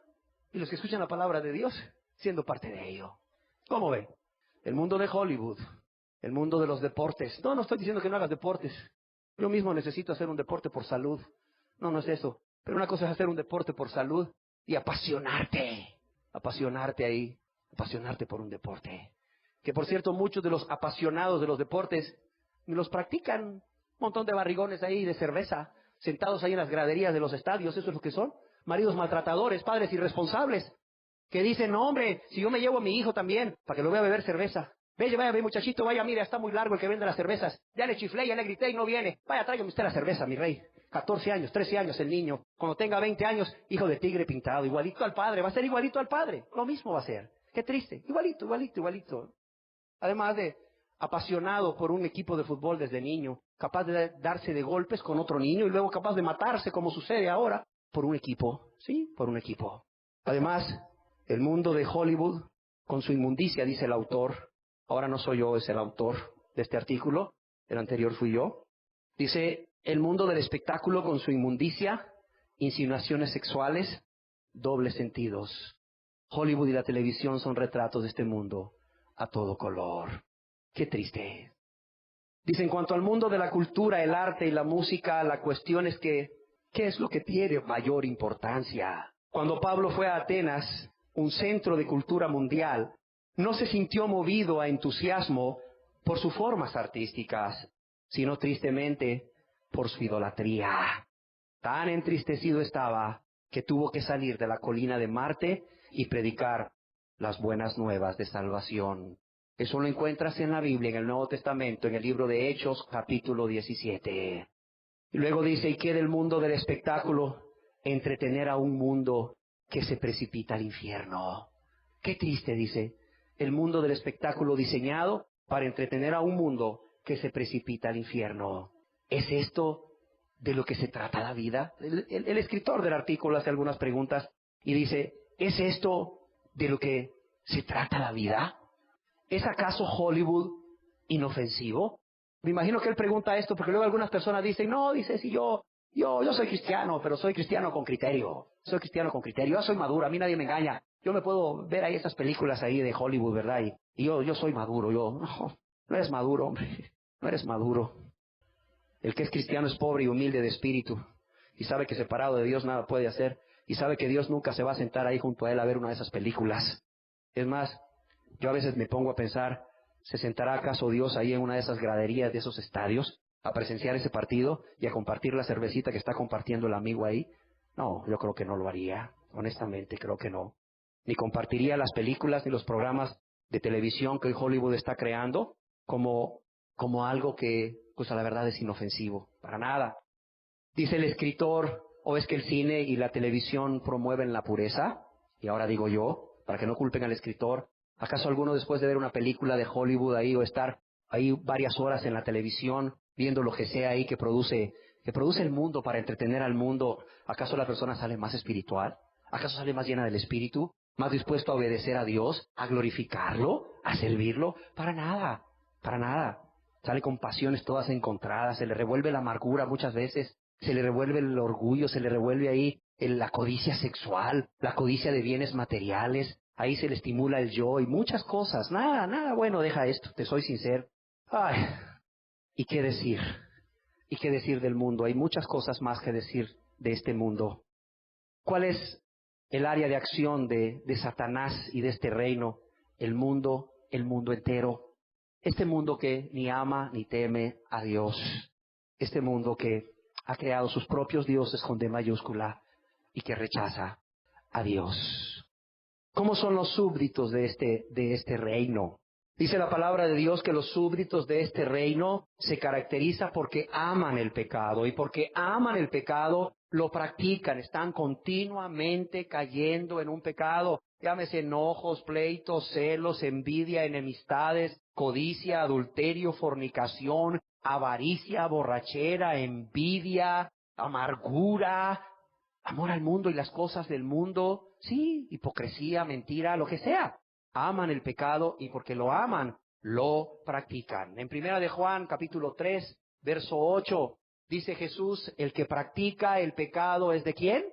y los que escuchan la palabra de Dios siendo parte de ello. ¿Cómo ven? El mundo de Hollywood, el mundo de los deportes. No estoy diciendo que no hagas deportes. Yo mismo necesito hacer un deporte por salud. No es eso. Pero una cosa es hacer un deporte por salud y apasionarte ahí, apasionarte por un deporte. Que por cierto, muchos de los apasionados de los deportes los practican. Un montón de barrigones ahí de cerveza, sentados ahí en las graderías de los estadios, eso es lo que son. maridos maltratadores, padres irresponsables, que dicen, no hombre, si yo me llevo a mi hijo también, para que lo vea beber cerveza. Vaya, muchachito, vaya, mire, está muy largo el que vende las cervezas. Ya le chiflé, ya le grité y no viene. Vaya, tráigame usted la cerveza, mi rey. 14 años, 13 años el niño. Cuando tenga 20 años, hijo de tigre pintado, igualito al padre. Va a ser igualito al padre. Lo mismo va a ser. Qué triste. Igualito. Además de apasionado por un equipo de fútbol desde niño, capaz de darse de golpes con otro niño y luego capaz de matarse, como sucede ahora, por un equipo. Sí, por un equipo. Además, el mundo de Hollywood, con su inmundicia, dice el autor. Ahora no soy yo, es el autor de este artículo. El anterior fui yo. Dice, el mundo del espectáculo con su inmundicia, insinuaciones sexuales, dobles sentidos. Hollywood y la televisión son retratos de este mundo a todo color. Qué triste. Dice, en cuanto al mundo de la cultura, el arte y la música, la cuestión es que, ¿qué es lo que tiene mayor importancia? Cuando Pablo fue a Atenas, un centro de cultura mundial, no se sintió movido a entusiasmo por sus formas artísticas, sino tristemente por su idolatría. Tan entristecido estaba que tuvo que salir de la colina de Marte y predicar las buenas nuevas de salvación. Eso lo encuentras en la Biblia, en el Nuevo Testamento, en el libro de Hechos, capítulo 17. Y luego dice, ¿y qué del mundo del espectáculo? Entretener a un mundo que se precipita al infierno. Qué triste, dice, el mundo del espectáculo diseñado para entretener a un mundo que se precipita al infierno. ¿Es esto de lo que se trata la vida? El escritor del artículo hace algunas preguntas y dice, ¿es esto de lo que se trata la vida? ¿Es acaso Hollywood inofensivo? Me imagino que él pregunta esto porque luego algunas personas dicen, no, dice, si yo soy cristiano, pero soy cristiano con criterio. Yo soy maduro, a mí nadie me engaña. Yo me puedo ver ahí esas películas ahí de Hollywood, ¿verdad? Y yo soy maduro, no eres maduro, hombre, no eres maduro. El que es cristiano es pobre y humilde de espíritu y sabe que separado de Dios nada puede hacer y sabe que Dios nunca se va a sentar ahí junto a él a ver una de esas películas. Es más, yo a veces me pongo a pensar, ¿se sentará acaso Dios ahí en una de esas graderías de esos estadios a presenciar ese partido y a compartir la cervecita que está compartiendo el amigo ahí? No, yo creo que no lo haría, honestamente creo que no. Ni compartiría las películas ni los programas de televisión que hoy Hollywood está creando como algo que, pues a la verdad es inofensivo, para nada. Dice el escritor, ¿o es que el cine y la televisión promueven la pureza? Y ahora digo yo, para que no culpen al escritor, ¿acaso alguno después de ver una película de Hollywood ahí o estar ahí varias horas en la televisión viendo lo que sea ahí que produce el mundo para entretener al mundo, ¿acaso la persona sale más espiritual? ¿Acaso sale más llena del espíritu? ¿Más dispuesto a obedecer a Dios? ¿A glorificarlo? ¿A servirlo? Para nada. Sale con pasiones todas encontradas, se le revuelve la amargura muchas veces, se le revuelve el orgullo, se le revuelve ahí la codicia sexual, la codicia de bienes materiales, ahí se le estimula el yo y muchas cosas. Nada bueno deja esto, te soy sincero. Ay, ¿y qué decir? ¿Y qué decir del mundo? Hay muchas cosas más que decir de este mundo. ¿Cuál es el área de acción de Satanás y de este reino? El mundo entero. Este mundo que ni ama ni teme a Dios. Este mundo que ha creado sus propios dioses con D mayúscula y que rechaza a Dios. ¿Cómo son los súbditos de este reino? Dice la palabra de Dios que los súbditos de este reino se caracterizan porque aman el pecado, y porque aman el pecado lo practican, están continuamente cayendo en un pecado. Llámese enojos, pleitos, celos, envidia, enemistades, codicia, adulterio, fornicación, avaricia, borrachera, envidia, amargura, amor al mundo y las cosas del mundo, sí, hipocresía, mentira, lo que sea. Aman el pecado y porque lo aman, lo practican. En 1 de Juan, capítulo 3, verso 8, dice Jesús, el que practica el pecado ¿es de quién?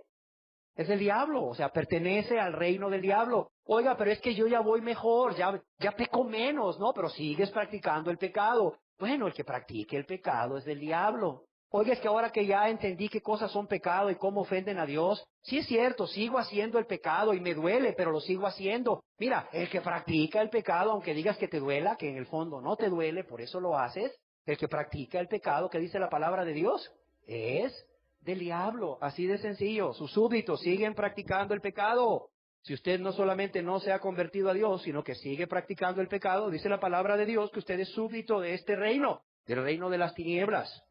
Es del diablo, o sea, pertenece al reino del diablo. Oiga, pero es que yo ya voy mejor, ya peco menos, ¿no? Pero sigues practicando el pecado. Bueno, el que practique el pecado es del diablo. Oiga, es que ahora que ya entendí qué cosas son pecado y cómo ofenden a Dios, sí es cierto, sigo haciendo el pecado y me duele, pero lo sigo haciendo. Mira, el que practica el pecado, aunque digas que te duela, que en el fondo no te duele, por eso lo haces, el que practica el pecado, que dice la palabra de Dios, es del diablo, así de sencillo. Sus súbditos siguen practicando el pecado. Si usted no solamente no se ha convertido a Dios, sino que sigue practicando el pecado, dice la palabra de Dios que usted es súbdito de este reino, del reino de las tinieblas,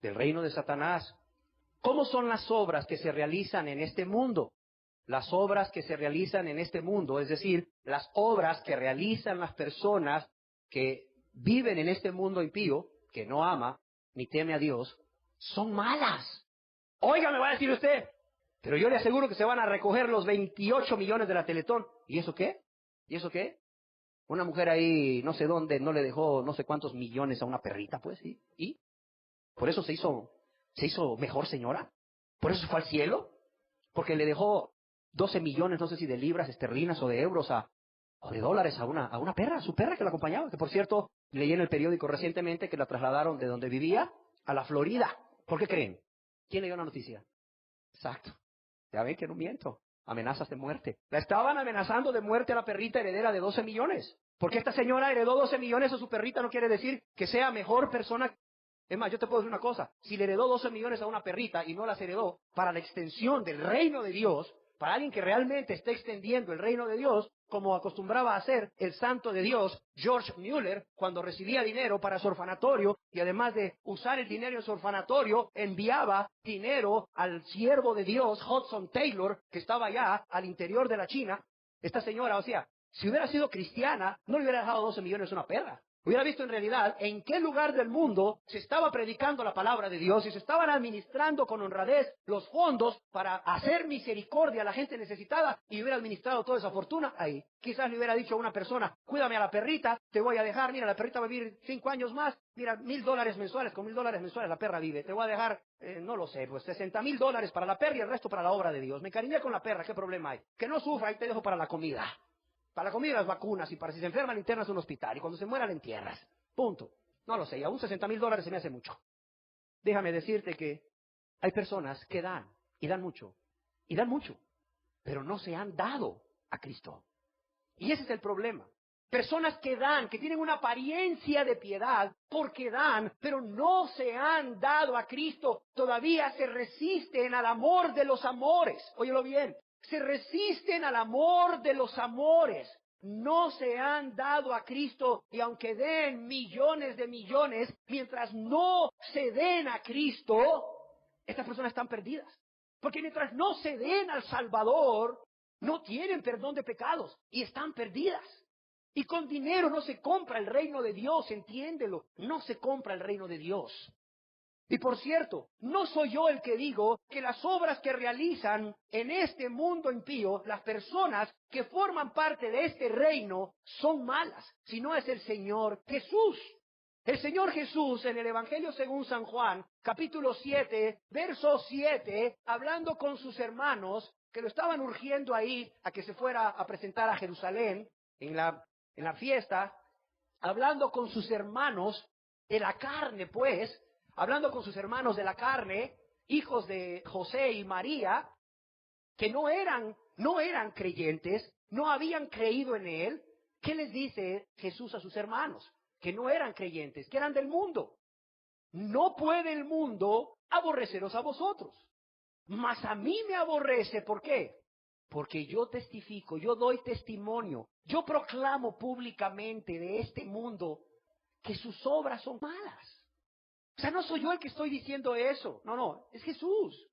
del reino de Satanás. ¿Cómo son las obras que se realizan en este mundo? Las obras que se realizan en este mundo, es decir, las obras que realizan las personas que viven en este mundo impío, que no ama ni teme a Dios, son malas. Oiga, me va a decir usted, pero yo le aseguro que se van a recoger los 28 millones de la Teletón. ¿Y eso qué? ¿Y eso qué? Una mujer ahí, no sé dónde, no le dejó no sé cuántos millones a una perrita, pues, ¿sí? ¿Y? ¿Por eso se hizo mejor señora? ¿Por eso fue al cielo? Porque le dejó 12 millones, no sé si de libras esterlinas o de euros o de dólares a una perra, a su perra que la acompañaba. Que por cierto, leí en el periódico recientemente que la trasladaron de donde vivía a la Florida. ¿Por qué creen? ¿Quién le dio la noticia? Exacto. Ya ven que no miento. Amenazas de muerte. La estaban amenazando de muerte a la perrita heredera de 12 millones. Porque esta señora heredó 12 millones a su perrita no quiere decir que sea mejor persona. Es más, yo te puedo decir una cosa. Si le heredó 12 millones a una perrita y no las heredó para la extensión del reino de Dios, para alguien que realmente esté extendiendo el reino de Dios, como acostumbraba a hacer el santo de Dios, George Mueller, cuando recibía dinero para su orfanatorio, y además de usar el dinero en su orfanatorio, enviaba dinero al siervo de Dios, Hudson Taylor, que estaba allá al interior de la China. Esta señora, o sea, si hubiera sido cristiana, no le hubiera dejado 12 millones a una perra. Hubiera visto en realidad en qué lugar del mundo se estaba predicando la palabra de Dios y se estaban administrando con honradez los fondos para hacer misericordia a la gente necesitada y hubiera administrado toda esa fortuna ahí. Quizás le hubiera dicho a una persona, cuídame a la perrita, te voy a dejar, mira, la perrita va a vivir 5 años más, mira, $1,000 mensuales, con $1,000 mensuales la perra vive, te voy a dejar, no lo sé, pues $60,000 para la perra y el resto para la obra de Dios. Me cariñé con la perra, ¿qué problema hay? Que no sufra, ahí te dejo para la comida. Para la comida y las vacunas, y para si se enferma le internas a un hospital, y cuando se muera le entierras. Punto. No lo sé, y aún $60,000 se me hace mucho. Déjame decirte que hay personas que dan, y dan mucho, pero no se han dado a Cristo. Y ese es el problema. Personas que dan, que tienen una apariencia de piedad, porque dan, pero no se han dado a Cristo. Todavía se resisten al amor de los amores. Óyelo bien. Se resisten al amor de los amores. No se han dado a Cristo y aunque den millones de millones, mientras no se den a Cristo, estas personas están perdidas. Porque mientras no se den al Salvador, no tienen perdón de pecados y están perdidas. Y con dinero no se compra el reino de Dios, entiéndelo, no se compra el reino de Dios. Y por cierto, no soy yo el que digo que las obras que realizan en este mundo impío, las personas que forman parte de este reino, son malas, sino es el Señor Jesús. El Señor Jesús en el Evangelio según San Juan, capítulo 7, verso 7, hablando con sus hermanos, que lo estaban urgiendo ahí a que se fuera a presentar a Jerusalén en la fiesta, hablando con sus hermanos de la carne, pues, hablando con sus hermanos de la carne, hijos de José y María, que no eran creyentes, no habían creído en él. ¿Qué les dice Jesús a sus hermanos? Que no eran creyentes, que eran del mundo. No puede el mundo aborreceros a vosotros, mas a mí me aborrece. ¿Por qué? Porque yo testifico, yo doy testimonio, yo proclamo públicamente de este mundo que sus obras son malas. O sea, no soy yo el que estoy diciendo eso. No, es Jesús.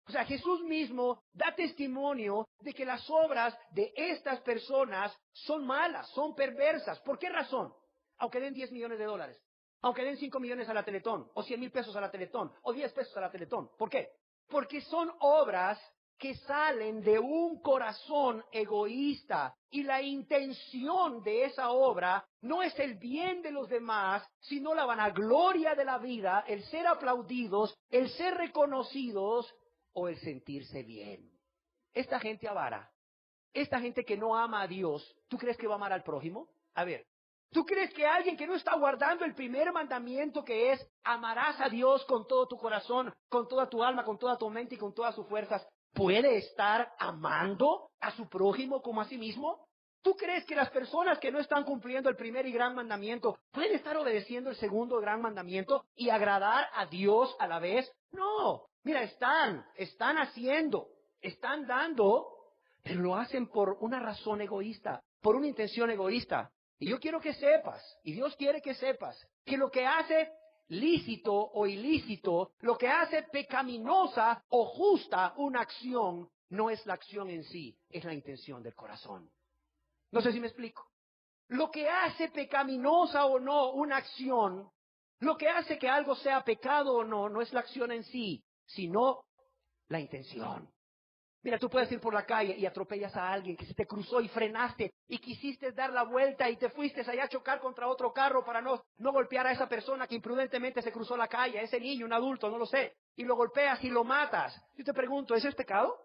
O sea, Jesús mismo da testimonio de que las obras de estas personas son malas, son perversas. ¿Por qué razón? Aunque den $10 millones, aunque den 5 millones a la Teletón, o 100,000 pesos a la Teletón, o 10 pesos a la Teletón. ¿Por qué? Porque son obras que salen de un corazón egoísta y la intención de esa obra no es el bien de los demás, sino la vanagloria de la vida, el ser aplaudidos, el ser reconocidos o el sentirse bien. Esta gente avara, esta gente que no ama a Dios, ¿tú crees que va a amar al prójimo? A ver, ¿tú crees que alguien que no está guardando el primer mandamiento, que es amarás a Dios con todo tu corazón, con toda tu alma, con toda tu mente y con todas sus fuerzas, puede estar amando a su prójimo como a sí mismo? ¿Tú crees que las personas que no están cumpliendo el primer y gran mandamiento pueden estar obedeciendo el segundo gran mandamiento y agradar a Dios a la vez? No, Mira, están haciendo, están dando, pero lo hacen por una razón egoísta, por una intención egoísta. Y yo quiero que sepas, y Dios quiere que sepas, que lo que hace lícito o ilícito, lo que hace pecaminosa o justa una acción, no es la acción en sí, es la intención del corazón. No sé si me explico. Lo que hace pecaminosa o no una acción, lo que hace que algo sea pecado o no, no es la acción en sí, sino la intención. Mira, tú puedes ir por la calle y atropellas a alguien que se te cruzó y frenaste y quisiste dar la vuelta y te fuiste allá a chocar contra otro carro para no golpear a esa persona que imprudentemente se cruzó la calle, a ese niño, un adulto, no lo sé, y lo golpeas y lo matas. Yo te pregunto, ¿eso es pecado?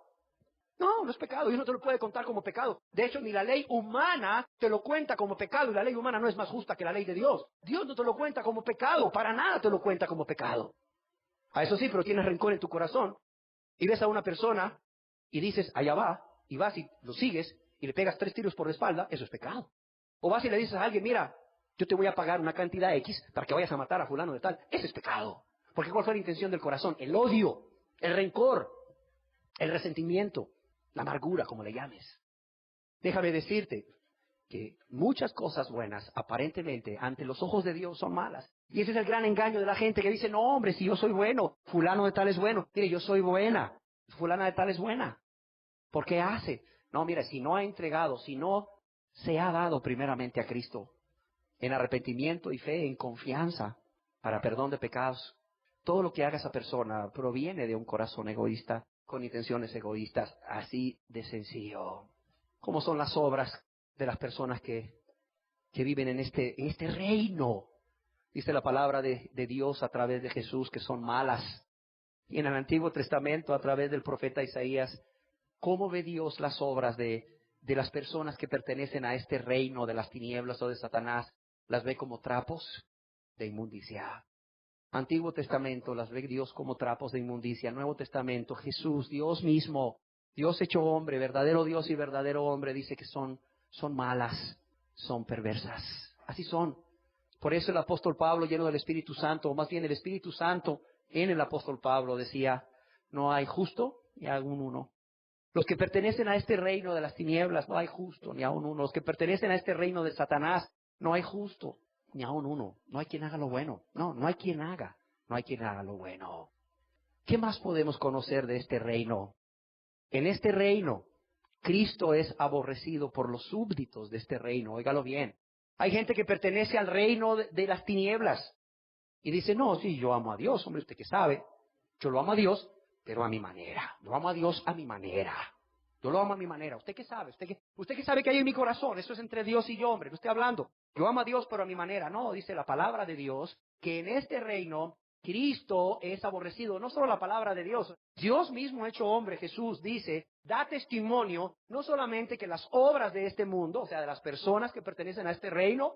No, no es pecado, Dios no te lo puede contar como pecado. De hecho, ni la ley humana te lo cuenta como pecado, y la ley humana no es más justa que la ley de Dios. Dios no te lo cuenta como pecado, para nada te lo cuenta como pecado. A eso sí, pero tienes rencor en tu corazón, y ves a una persona, y dices, allá va, y vas y lo sigues, y le pegas 3 tiros por la espalda, eso es pecado. O vas y le dices a alguien, mira, yo te voy a pagar una cantidad X para que vayas a matar a fulano de tal, eso es pecado. Porque ¿cuál fue la intención del corazón? El odio, el rencor, el resentimiento, la amargura, como le llames. Déjame decirte que muchas cosas buenas, aparentemente, ante los ojos de Dios son malas. Y ese es el gran engaño de la gente que dice, no hombre, si yo soy bueno, fulano de tal es bueno. Mire, yo soy buena, fulana de tal es buena. ¿Por qué hace? No, mira, si no ha entregado, si no se ha dado primeramente a Cristo en arrepentimiento y fe, en confianza para perdón de pecados, todo lo que haga esa persona proviene de un corazón egoísta, con intenciones egoístas, así de sencillo. ¿Cómo son las obras de las personas que viven en este reino? Dice la palabra de Dios a través de Jesús que son malas. Y en el Antiguo Testamento, a través del profeta Isaías, ¿cómo ve Dios las obras de las personas que pertenecen a este reino de las tinieblas o de Satanás? Las ve como trapos de inmundicia. Antiguo Testamento las ve Dios como trapos de inmundicia. Nuevo Testamento, Jesús, Dios mismo, Dios hecho hombre, verdadero Dios y verdadero hombre, dice que son malas, son perversas. Así son. Por eso el apóstol Pablo, lleno del Espíritu Santo, o más bien el Espíritu Santo en el apóstol Pablo, decía, no hay justo ni aún uno. Los que pertenecen a este reino de las tinieblas, no hay justo ni aún uno. Los que pertenecen a este reino de Satanás, no hay justo ni aún uno. No hay quien haga lo bueno. No hay quien haga. No hay quien haga lo bueno. ¿Qué más podemos conocer de este reino? En este reino, Cristo es aborrecido por los súbditos de este reino. Óigalo bien. Hay gente que pertenece al reino de las tinieblas y dice, no, sí, yo amo a Dios, hombre, usted que sabe. Yo lo amo a Dios, pero a mi manera. Yo amo a Dios a mi manera. Yo lo amo a mi manera. ¿Usted qué sabe? ¿Usted qué sabe que hay en mi corazón? Eso es entre Dios y yo, hombre. No estoy hablando. Yo amo a Dios, pero a mi manera. No, dice la palabra de Dios, que en este reino Cristo es aborrecido. No solo la palabra de Dios. Dios mismo hecho hombre, Jesús, dice, da testimonio, no solamente que las obras de este mundo, o sea, de las personas que pertenecen a este reino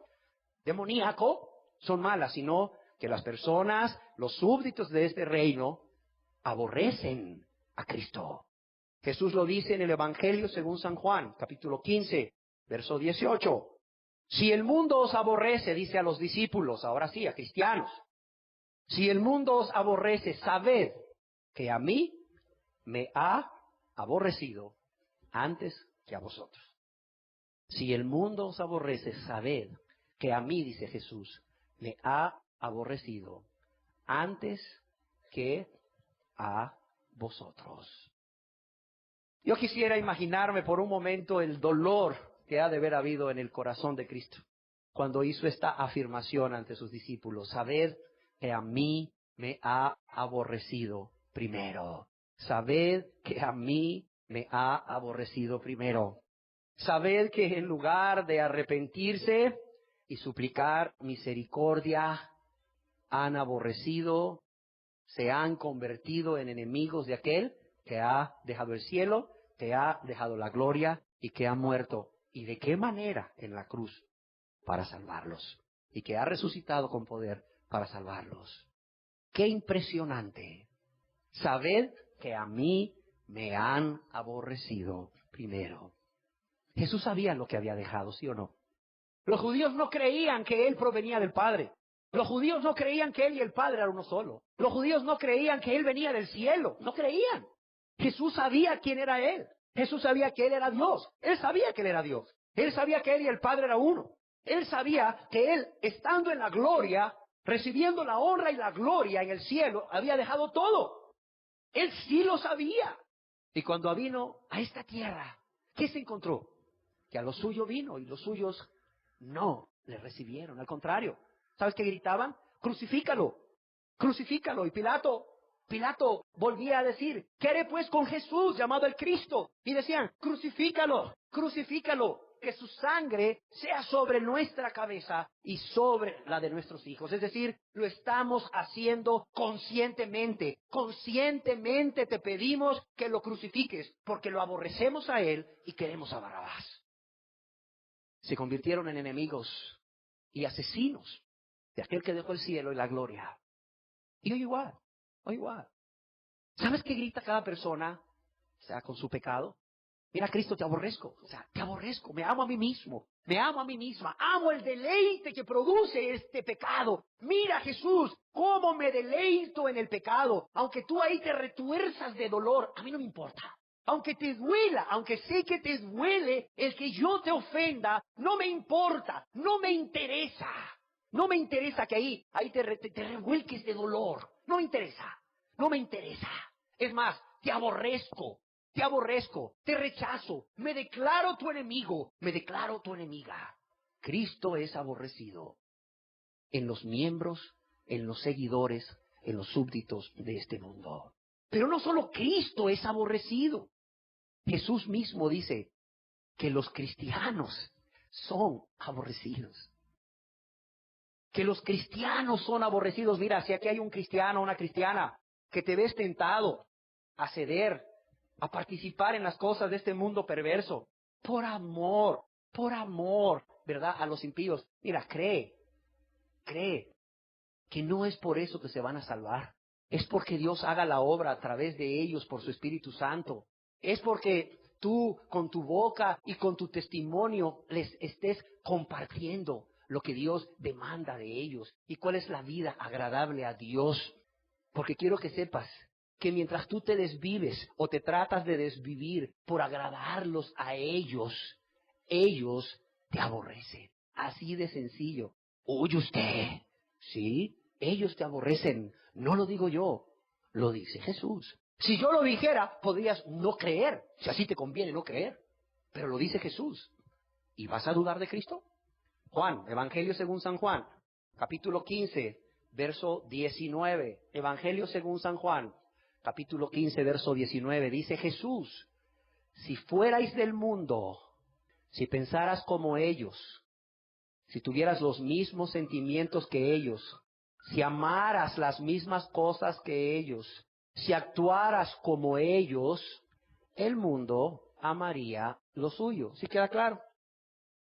demoníaco, son malas, sino que las personas, los súbditos de este reino, aborrecen a Cristo. Jesús lo dice en el Evangelio según San Juan, capítulo 15, verso 18. Si el mundo os aborrece, dice a los discípulos, ahora sí, a cristianos, si el mundo os aborrece, sabed que a mí me ha aborrecido antes que a vosotros. Si el mundo os aborrece, sabed que a mí, dice Jesús, me ha aborrecido antes que a vosotros. Yo quisiera imaginarme por un momento el dolor que ha de haber habido en el corazón de Cristo cuando hizo esta afirmación ante sus discípulos. Sabed que a mí me ha aborrecido primero. Sabed que a mí me ha aborrecido primero. Sabed que en lugar de arrepentirse y suplicar misericordia, han aborrecido, se han convertido en enemigos de aquel que ha dejado el cielo, que ha dejado la gloria y que ha muerto. ¿Y de qué manera? En la cruz, para salvarlos. Y que ha resucitado con poder para salvarlos. ¡Qué impresionante! Sabed que a mí me han aborrecido primero. Jesús sabía lo que había dejado, ¿sí o no? Los judíos no creían que Él provenía del Padre. Los judíos no creían que Él y el Padre eran uno solo. Los judíos no creían que Él venía del cielo. No creían. Jesús sabía quién era Él. Jesús sabía que Él era Dios. Él sabía que Él era Dios. Él sabía que Él y el Padre eran uno. Él sabía que Él, estando en la gloria, recibiendo la honra y la gloria en el cielo, había dejado todo. Él sí lo sabía. Y cuando vino a esta tierra, ¿qué se encontró? Que a lo suyo vino y los suyos no le recibieron. Al contrario, ¿sabes qué gritaban? Crucifícalo, crucifícalo. Y Pilato volvía a decir, ¿qué haré pues con Jesús llamado el Cristo? Y decían, crucifícalo, crucifícalo. Que su sangre sea sobre nuestra cabeza y sobre la de nuestros hijos. Es decir, lo estamos haciendo conscientemente. Conscientemente te pedimos que lo crucifiques, porque lo aborrecemos a Él y queremos a Barrabás. Se convirtieron en enemigos y asesinos de aquel que dejó el cielo y la gloria. Y hoy igual. ¿Sabes qué grita cada persona? O sea, con su pecado. Mira, Cristo, te aborrezco. O sea, te aborrezco. Me amo a mí mismo. Me amo a mí misma. Amo el deleite que produce este pecado. Mira, Jesús, cómo me deleito en el pecado. Aunque tú ahí te retuerzas de dolor, a mí no me importa. Aunque te duela, aunque sé que te duele el que yo te ofenda, no me importa, no me interesa. No me interesa que ahí te revuelques de dolor. No me interesa, no me interesa. Es más, te aborrezco, te rechazo, me declaro tu enemigo, me declaro tu enemiga. Cristo es aborrecido en los miembros, en los seguidores, en los súbditos de este mundo. Pero no solo Cristo es aborrecido. Jesús mismo dice que los cristianos son aborrecidos. Que los cristianos son aborrecidos. Mira, si aquí hay un cristiano o una cristiana que te ves tentado a ceder, a participar en las cosas de este mundo perverso, por amor, ¿verdad? A los impíos. Mira, cree que no es por eso que se van a salvar. Es porque Dios haga la obra a través de ellos por su Espíritu Santo. Es porque tú con tu boca y con tu testimonio les estés compartiendo lo que Dios demanda de ellos y cuál es la vida agradable a Dios. Porque quiero que sepas que mientras tú te desvives o te tratas de desvivir por agradarlos a ellos, ellos te aborrecen. Así de sencillo. Oye usted, ¿sí? Ellos te aborrecen. No lo digo yo, lo dice Jesús. Si yo lo dijera, podrías no creer, si así te conviene no creer. Pero lo dice Jesús. ¿Y vas a dudar de Cristo? Juan, Evangelio según San Juan, capítulo 15, verso 19. Evangelio según San Juan, capítulo 15, verso 19. Dice Jesús, si fuerais del mundo, si pensaras como ellos, si tuvieras los mismos sentimientos que ellos, si amaras las mismas cosas que ellos, si actuaras como ellos, el mundo amaría lo suyo. ¿Sí queda claro?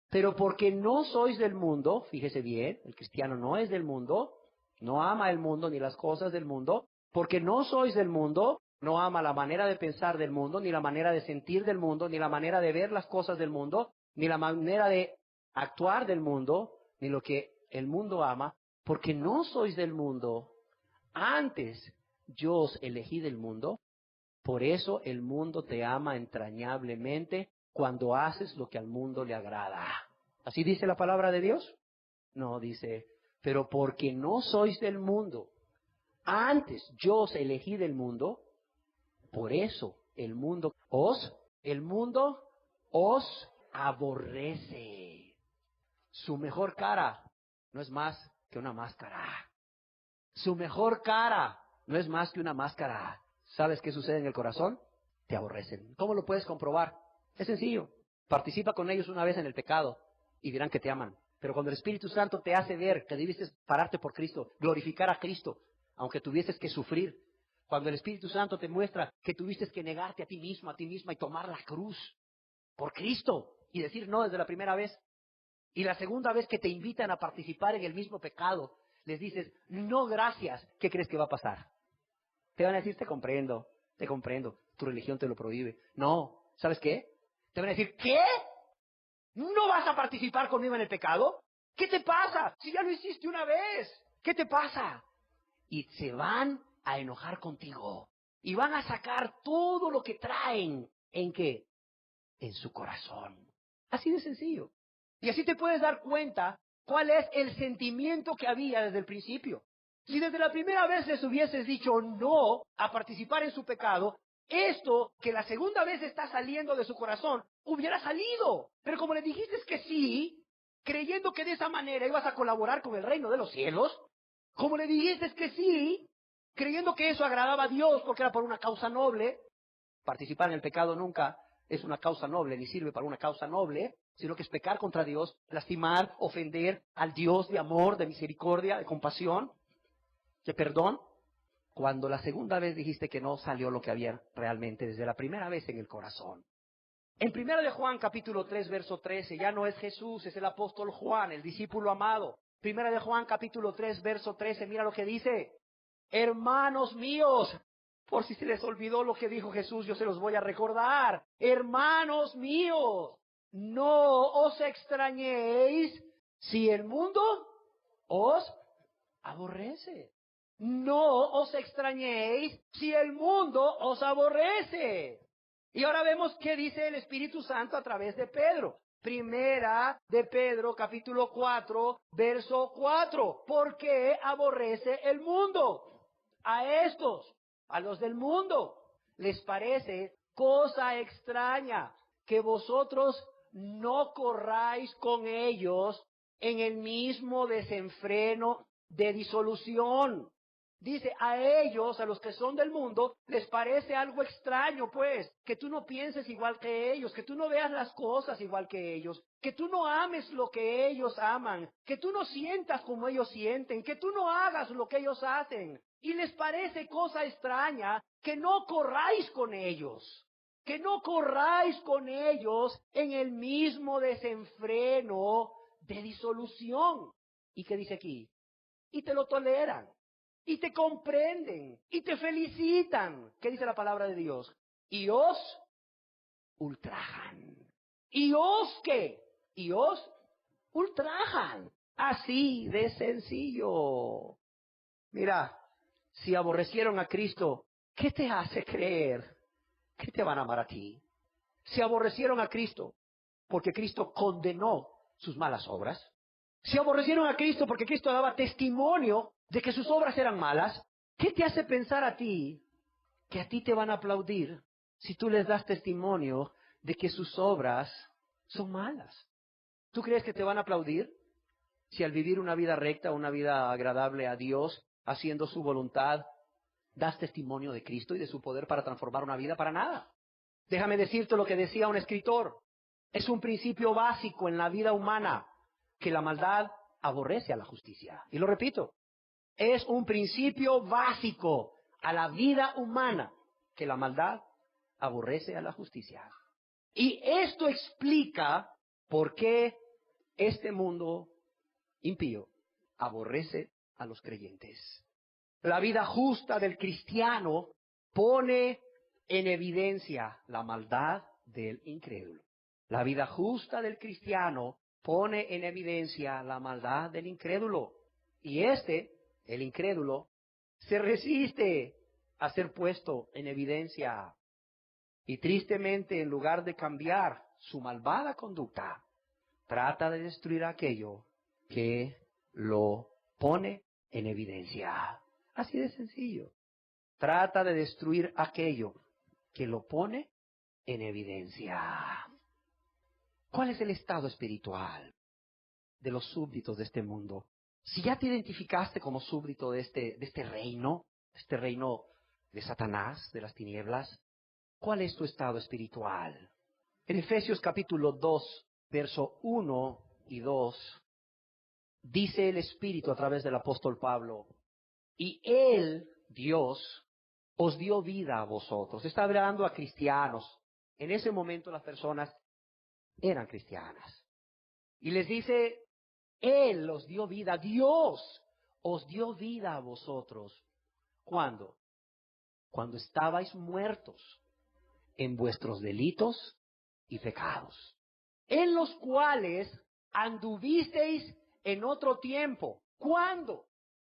Pero porque no sois del mundo, fíjese bien, el cristiano no es del mundo, no ama el mundo ni las cosas del mundo, porque no sois del mundo, no ama la manera de pensar del mundo, ni la manera de sentir del mundo, ni la manera de ver las cosas del mundo, ni la manera de actuar del mundo, ni lo que el mundo ama, porque no sois del mundo. Antes yo os elegí del mundo, por eso el mundo te ama entrañablemente cuando haces lo que al mundo le agrada. ¿Así dice la palabra de Dios? No, dice, pero porque no sois del mundo, antes yo os elegí del mundo, por eso el mundo os aborrece. Su mejor cara no es más que una máscara. Su mejor cara no es más que una máscara. ¿Sabes qué sucede en el corazón? Te aborrecen. ¿Cómo lo puedes comprobar? Es sencillo. Participa con ellos una vez en el pecado y dirán que te aman. Pero cuando el Espíritu Santo te hace ver que debiste pararte por Cristo, glorificar a Cristo, aunque tuvieses que sufrir, cuando el Espíritu Santo te muestra que tuviste que negarte a ti mismo, a ti misma y tomar la cruz por Cristo y decir no desde la primera vez, y la segunda vez que te invitan a participar en el mismo pecado, les dices, no gracias, ¿qué crees que va a pasar? Te van a decir, te comprendo, tu religión te lo prohíbe. No, ¿sabes qué? Te van a decir, ¿qué? ¿No vas a participar conmigo en el pecado? ¿Qué te pasa? Si ya lo hiciste una vez. ¿Qué te pasa? Y se van a enojar contigo. Y van a sacar todo lo que traen. ¿En qué? En su corazón. Así de sencillo. Y así te puedes dar cuenta cuál es el sentimiento que había desde el principio. Si desde la primera vez les hubieses dicho no a participar en su pecado, esto que la segunda vez está saliendo de su corazón hubiera salido. Pero como le dijiste que sí, creyendo que de esa manera ibas a colaborar con el reino de los cielos, como le dijiste que sí, creyendo que eso agradaba a Dios porque era por una causa noble, participar en el pecado nunca es una causa noble, ni sirve para una causa noble, sino que es pecar contra Dios, lastimar, ofender al Dios de amor, de misericordia, de compasión, de perdón. Cuando la segunda vez dijiste que no, salió lo que había realmente desde la primera vez en el corazón. En 1 de Juan capítulo 3, verso 13, ya no es Jesús, es el apóstol Juan, el discípulo amado. 1 de Juan capítulo 3, verso 13, mira lo que dice. Hermanos míos, por si se les olvidó lo que dijo Jesús, yo se los voy a recordar. Hermanos míos, no os extrañéis si el mundo os aborrece. No os extrañéis si el mundo os aborrece. Y ahora vemos qué dice el Espíritu Santo a través de Pedro. 1 de Pedro, capítulo 4, verso 4. ¿Por qué aborrece el mundo? A estos, a los del mundo, les parece cosa extraña que vosotros no corráis con ellos en el mismo desenfreno de disolución. Dice, a ellos, a los que son del mundo, les parece algo extraño, pues, que tú no pienses igual que ellos, que tú no veas las cosas igual que ellos, que tú no ames lo que ellos aman, que tú no sientas como ellos sienten, que tú no hagas lo que ellos hacen. Y les parece cosa extraña que no corráis con ellos, que no corráis con ellos en el mismo desenfreno de disolución. ¿Y qué dice aquí? Y te lo toleran. Y te comprenden, y te felicitan. ¿Qué dice la palabra de Dios? Y os ultrajan. ¿Y os qué? Y os ultrajan. Así de sencillo. Mira, si aborrecieron a Cristo, ¿qué te hace creer que te van a amar a ti? Si aborrecieron a Cristo porque Cristo condenó sus malas obras. Si aborrecieron a Cristo porque Cristo daba testimonio de que sus obras eran malas, ¿qué te hace pensar a ti que a ti te van a aplaudir si tú les das testimonio de que sus obras son malas? ¿Tú crees que te van a aplaudir si al vivir una vida recta, una vida agradable a Dios, haciendo su voluntad, das testimonio de Cristo y de su poder para transformar una vida? Para nada. Déjame decirte lo que decía un escritor. Es un principio básico en la vida humana que la maldad aborrece a la justicia. Y lo repito, es un principio básico a la vida humana que la maldad aborrece a la justicia. Y esto explica por qué este mundo impío aborrece a los creyentes. La vida justa del cristiano pone en evidencia la maldad del incrédulo. La vida justa del cristiano pone en evidencia la maldad del incrédulo. Y el incrédulo, se resiste a ser puesto en evidencia. Y tristemente, en lugar de cambiar su malvada conducta, trata de destruir aquello que lo pone en evidencia. Así de sencillo. Trata de destruir aquello que lo pone en evidencia. ¿Cuál es el estado espiritual de los súbditos de este mundo? Si ya te identificaste como súbdito de este reino de Satanás, de las tinieblas, ¿cuál es tu estado espiritual? En Efesios capítulo 2, verso 1 y 2, dice el Espíritu a través del apóstol Pablo, y Él, Dios, os dio vida a vosotros. Está hablando a cristianos. En ese momento las personas eran cristianas. Y les dice, Él os dio vida, Dios os dio vida a vosotros. ¿Cuándo? Cuando estabais muertos en vuestros delitos y pecados, en los cuales anduvisteis en otro tiempo. ¿Cuándo?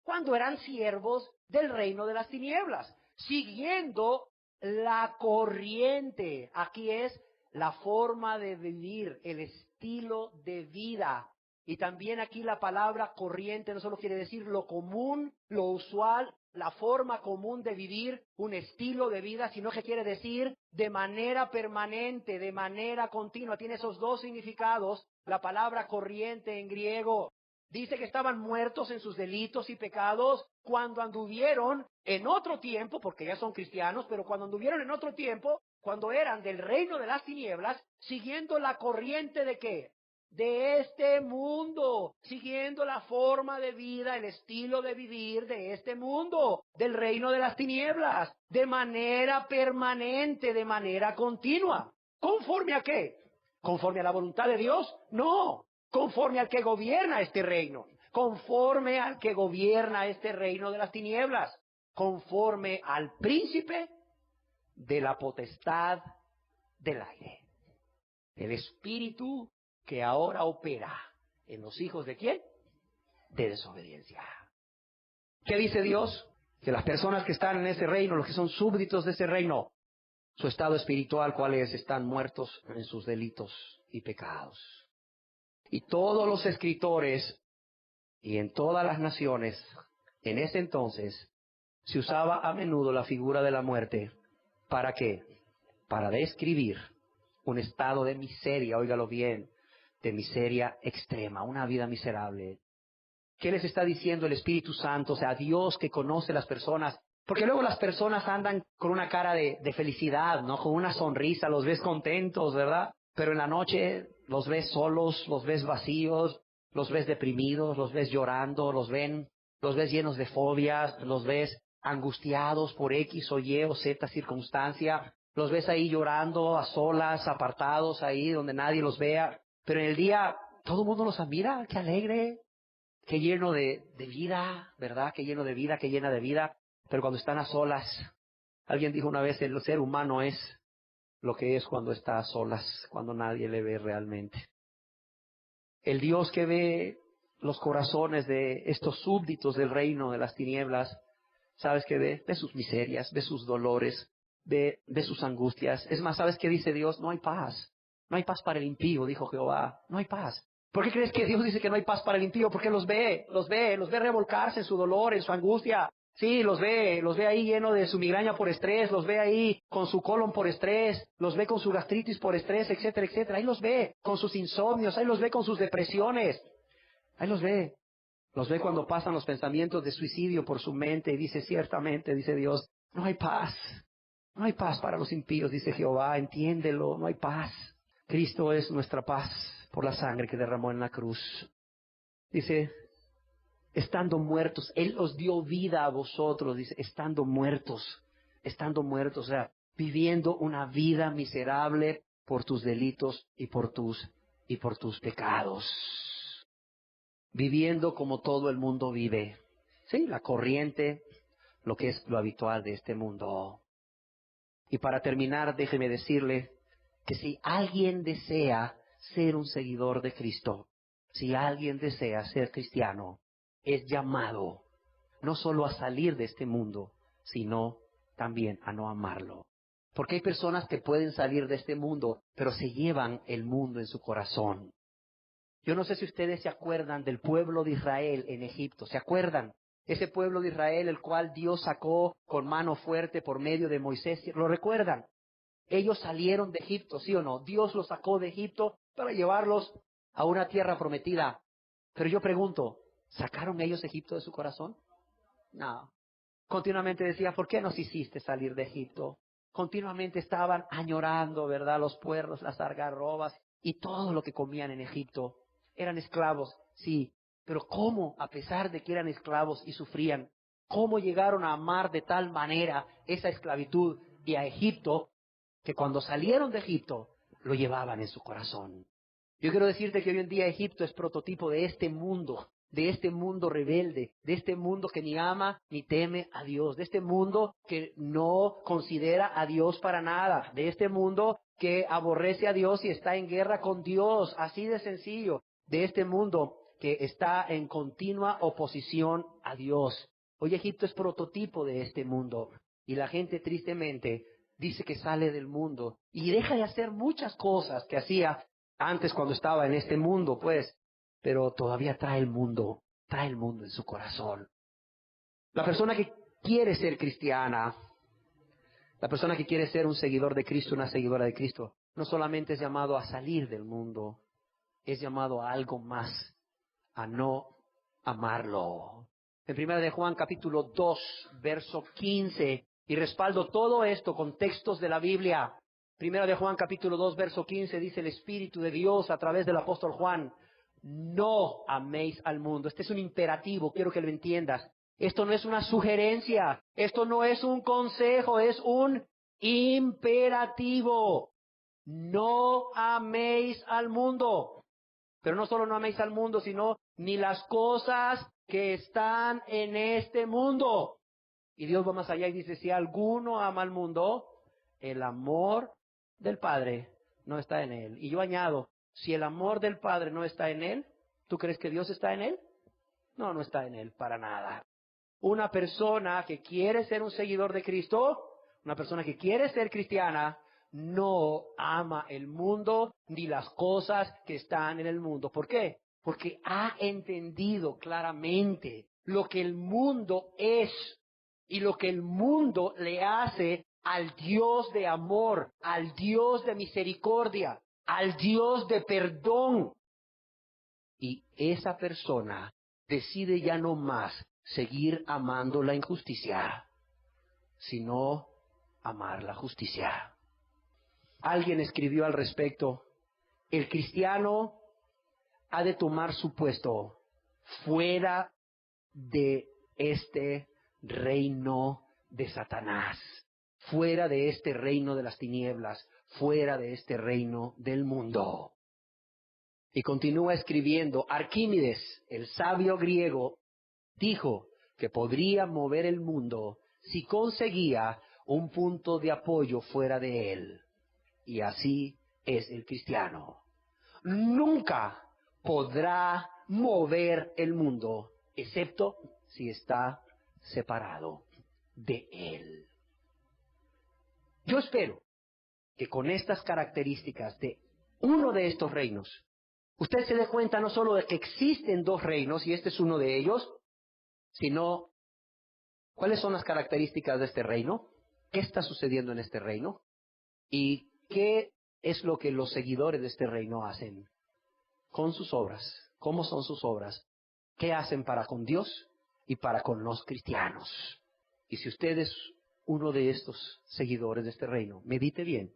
cuando eran siervos del reino de las tinieblas, siguiendo la corriente. Aquí es la forma de vivir, el estilo de vida. Y también aquí la palabra corriente no solo quiere decir lo común, lo usual, la forma común de vivir, un estilo de vida, sino que quiere decir de manera permanente, de manera continua. Tiene esos dos significados, la palabra corriente en griego. Dice que estaban muertos en sus delitos y pecados cuando anduvieron en otro tiempo, porque ya son cristianos, pero cuando anduvieron en otro tiempo, cuando eran del reino de las tinieblas, siguiendo la corriente ¿de qué? De este mundo, siguiendo la forma de vida, el estilo de vivir de este mundo, del reino de las tinieblas, de manera permanente, de manera continua. ¿Conforme a qué? ¿Conforme a la voluntad de Dios? No, conforme al que gobierna este reino, conforme al que gobierna este reino de las tinieblas, conforme al príncipe de la potestad del aire, el espíritu que ahora opera en los hijos ¿de quién? De desobediencia. ¿Qué dice Dios? Que las personas que están en ese reino, los que son súbditos de ese reino, su estado espiritual, ¿cuál es? Están muertos en sus delitos y pecados. Y todos los escritores y en todas las naciones, en ese entonces, se usaba a menudo la figura de la muerte. ¿Para qué? Para describir un estado de miseria, óigalo bien, de miseria extrema, una vida miserable. ¿Qué les está diciendo el Espíritu Santo? O sea, Dios que conoce las personas. Porque luego las personas andan con una cara de felicidad, ¿no? Con una sonrisa, los ves contentos, ¿verdad? Pero en la noche los ves solos, los ves vacíos, los ves deprimidos, los ves llorando, los ves llenos de fobias, los ves angustiados por X o Y o Z circunstancia, los ves ahí llorando a solas, apartados ahí donde nadie los vea. Pero en el día todo el mundo los admira, qué alegre, qué lleno de vida, ¿verdad? Qué lleno de vida, qué llena de vida. Pero cuando están a solas, alguien dijo una vez, el ser humano es lo que es cuando está a solas, cuando nadie le ve realmente. El Dios que ve los corazones de estos súbditos del reino de las tinieblas, ¿sabes qué ve? Ve sus miserias, ve sus dolores, ve sus angustias. Es más, ¿sabes qué dice Dios? No hay paz. No hay paz para el impío, dijo Jehová. No hay paz. ¿Por qué crees que Dios dice que no hay paz para el impío? Porque los ve revolcarse en su dolor, en su angustia. Sí, los ve ahí lleno de su migraña por estrés, los ve ahí con su colon por estrés, los ve con su gastritis por estrés, etcétera, etcétera. Ahí los ve con sus insomnios, ahí los ve con sus depresiones. Ahí los ve cuando pasan los pensamientos de suicidio por su mente y dice, ciertamente, dice Dios, no hay paz para los impíos, dice Jehová, entiéndelo, no hay paz. Cristo es nuestra paz por la sangre que derramó en la cruz. Dice, estando muertos, Él os dio vida a vosotros, dice, estando muertos, o sea, viviendo una vida miserable por tus delitos y por tus pecados. Viviendo como todo el mundo vive. Sí, la corriente, lo que es lo habitual de este mundo. Y para terminar, déjeme decirle que si alguien desea ser un seguidor de Cristo, si alguien desea ser cristiano, es llamado no solo a salir de este mundo, sino también a no amarlo. Porque hay personas que pueden salir de este mundo, pero se llevan el mundo en su corazón. Yo no sé si ustedes se acuerdan del pueblo de Israel en Egipto. ¿Se acuerdan? Ese pueblo de Israel, el cual Dios sacó con mano fuerte por medio de Moisés. ¿Lo recuerdan? Ellos salieron de Egipto, ¿sí o no? Dios los sacó de Egipto para llevarlos a una tierra prometida. Pero yo pregunto, ¿sacaron ellos Egipto de su corazón? No. Continuamente decía, ¿por qué nos hiciste salir de Egipto? Continuamente estaban añorando, ¿verdad? Los puerros, las algarrobas y todo lo que comían en Egipto. Eran esclavos, sí, pero ¿cómo, a pesar de que eran esclavos y sufrían, cómo llegaron a amar de tal manera esa esclavitud y a Egipto, que cuando salieron de Egipto, lo llevaban en su corazón? Yo quiero decirte que hoy en día Egipto es prototipo de este mundo rebelde, de este mundo que ni ama ni teme a Dios, de este mundo que no considera a Dios para nada, de este mundo que aborrece a Dios y está en guerra con Dios, así de sencillo, de este mundo que está en continua oposición a Dios. Hoy Egipto es prototipo de este mundo y la gente tristemente dice que sale del mundo y deja de hacer muchas cosas que hacía antes cuando estaba en este mundo, pues, pero todavía trae el mundo en su corazón. La persona que quiere ser cristiana, la persona que quiere ser un seguidor de Cristo, una seguidora de Cristo, no solamente es llamado a salir del mundo, es llamado a algo más, a no amarlo. En 1 de Juan capítulo 2, verso 15, y respaldo todo esto con textos de la Biblia. 1 de Juan capítulo 2, verso 15, dice el Espíritu de Dios a través del apóstol Juan: no améis al mundo. Este es un imperativo, quiero que lo entiendas. Esto no es una sugerencia, esto no es un consejo, es un imperativo. No améis al mundo. Pero no solo no améis al mundo, sino ni las cosas que están en este mundo. Y Dios va más allá y dice, si alguno ama al mundo, el amor del Padre no está en él. Y yo añado, si el amor del Padre no está en él, ¿tú crees que Dios está en él? No, no está en él para nada. Una persona que quiere ser un seguidor de Cristo, una persona que quiere ser cristiana, no ama el mundo ni las cosas que están en el mundo. ¿Por qué? Porque ha entendido claramente lo que el mundo es y lo que el mundo le hace al Dios de amor, al Dios de misericordia, al Dios de perdón. Y esa persona decide ya no más seguir amando la injusticia, sino amar la justicia. Alguien escribió al respecto: el cristiano ha de tomar su puesto fuera de este reino de Satanás, fuera de este reino de las tinieblas, fuera de este reino del mundo. Y continúa escribiendo: Arquímedes, el sabio griego, dijo que podría mover el mundo si conseguía un punto de apoyo fuera de él. Y así es el cristiano. Nunca podrá mover el mundo, excepto si está separado de él. Yo espero que con estas características de uno de estos reinos, usted se dé cuenta no solo de que existen dos reinos, y este es uno de ellos, sino cuáles son las características de este reino, qué está sucediendo en este reino, y qué es lo que los seguidores de este reino hacen con sus obras, cómo son sus obras, qué hacen para con Dios y para con los cristianos. Y si usted es uno de estos seguidores de este reino, medite bien,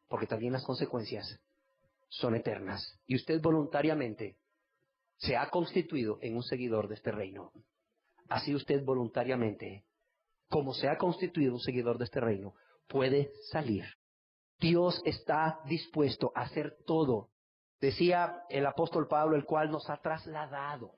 porque también las consecuencias son eternas. Y usted voluntariamente se ha constituido en un seguidor de este reino. Así usted voluntariamente, como se ha constituido un seguidor de este reino, puede salir. Dios está dispuesto a hacer todo. Decía el apóstol Pablo, el cual nos ha trasladado.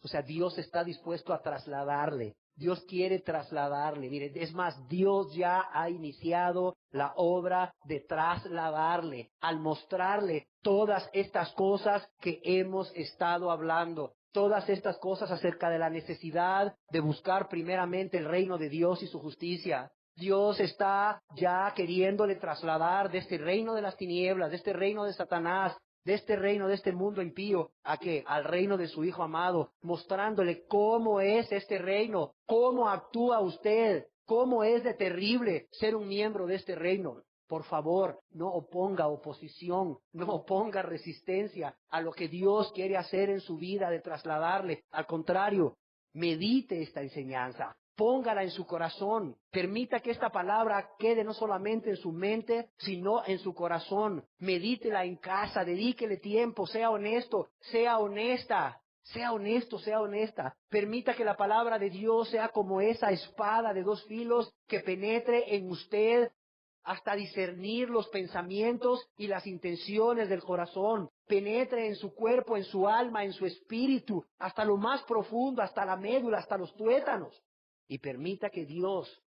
O sea, Dios está dispuesto a trasladarle. Dios quiere trasladarle. Mire, es más, Dios ya ha iniciado la obra de trasladarle, al mostrarle todas estas cosas que hemos estado hablando. Todas estas cosas acerca de la necesidad de buscar primeramente el reino de Dios y su justicia. Dios está ya queriéndole trasladar de este reino de las tinieblas, de este reino de Satanás, de este reino, de este mundo impío, ¿a qué? Al reino de su Hijo amado, mostrándole cómo es este reino, cómo actúa usted, cómo es de terrible ser un miembro de este reino. Por favor, no oponga oposición, no oponga resistencia a lo que Dios quiere hacer en su vida de trasladarle. Al contrario, medite esta enseñanza, póngala en su corazón, permita que esta palabra quede no solamente en su mente, sino en su corazón. Medítela en casa, dedíquele tiempo, sea honesto, sea honesta. Sea honesto, sea honesta. Permita que la palabra de Dios sea como esa espada de dos filos que penetre en usted hasta discernir los pensamientos y las intenciones del corazón. Penetre en su cuerpo, en su alma, en su espíritu, hasta lo más profundo, hasta la médula, hasta los tuétanos. Y permita que Dios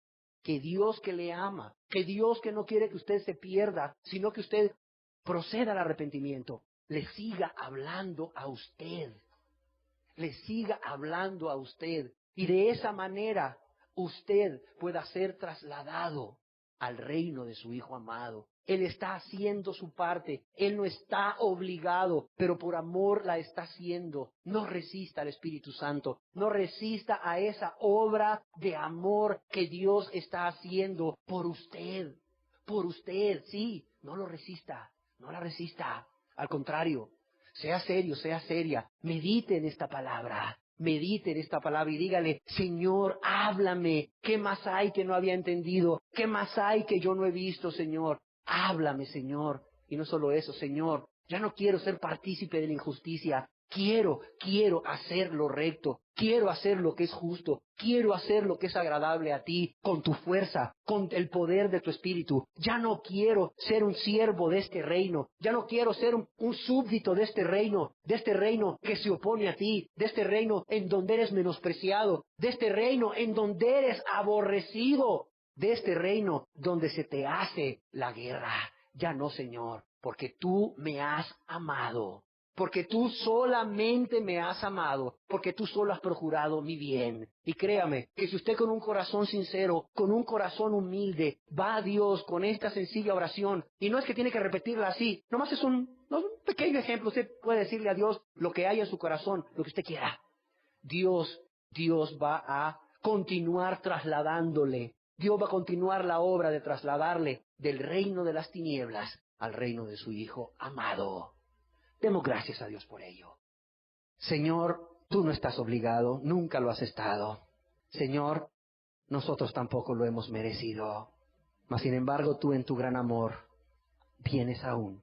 que le ama, que Dios que no quiere que usted se pierda, sino que usted proceda al arrepentimiento, le siga hablando a usted. le siga hablando a usted y de esa manera usted pueda ser trasladado al reino de su Hijo amado. Él está haciendo su parte, Él no está obligado, pero por amor la está haciendo. No resista al Espíritu Santo, no resista a esa obra de amor que Dios está haciendo por usted, sí, no lo resista, no la resista. Al contrario, sea serio, sea seria, medite en esta palabra. Medite en esta palabra y dígale, Señor, háblame. ¿Qué más hay que no había entendido? ¿Qué más hay que yo no he visto, Señor? Háblame, Señor. Y no solo eso, Señor, ya no quiero ser partícipe de la injusticia. Quiero hacer lo recto. Quiero hacer lo que es justo. Quiero hacer lo que es agradable a ti, con tu fuerza, con el poder de tu espíritu. Ya no quiero ser un siervo de este reino. Ya no quiero ser un súbdito de este reino que se opone a ti, de este reino en donde eres menospreciado, de este reino en donde eres aborrecido, de este reino donde se te hace la guerra. Ya no, Señor, porque tú me has amado. Porque tú solamente me has amado, porque tú solo has procurado mi bien. Y créame, que si usted con un corazón sincero, con un corazón humilde, va a Dios con esta sencilla oración, y no es que tiene que repetirla así, nomás es un pequeño ejemplo, usted puede decirle a Dios lo que hay en su corazón, lo que usted quiera. Dios va a continuar trasladándole, Dios va a continuar la obra de trasladarle del reino de las tinieblas al reino de su Hijo amado. Demos gracias a Dios por ello. Señor, tú no estás obligado, nunca lo has estado. Señor, nosotros tampoco lo hemos merecido. Mas sin embargo, tú en tu gran amor vienes aún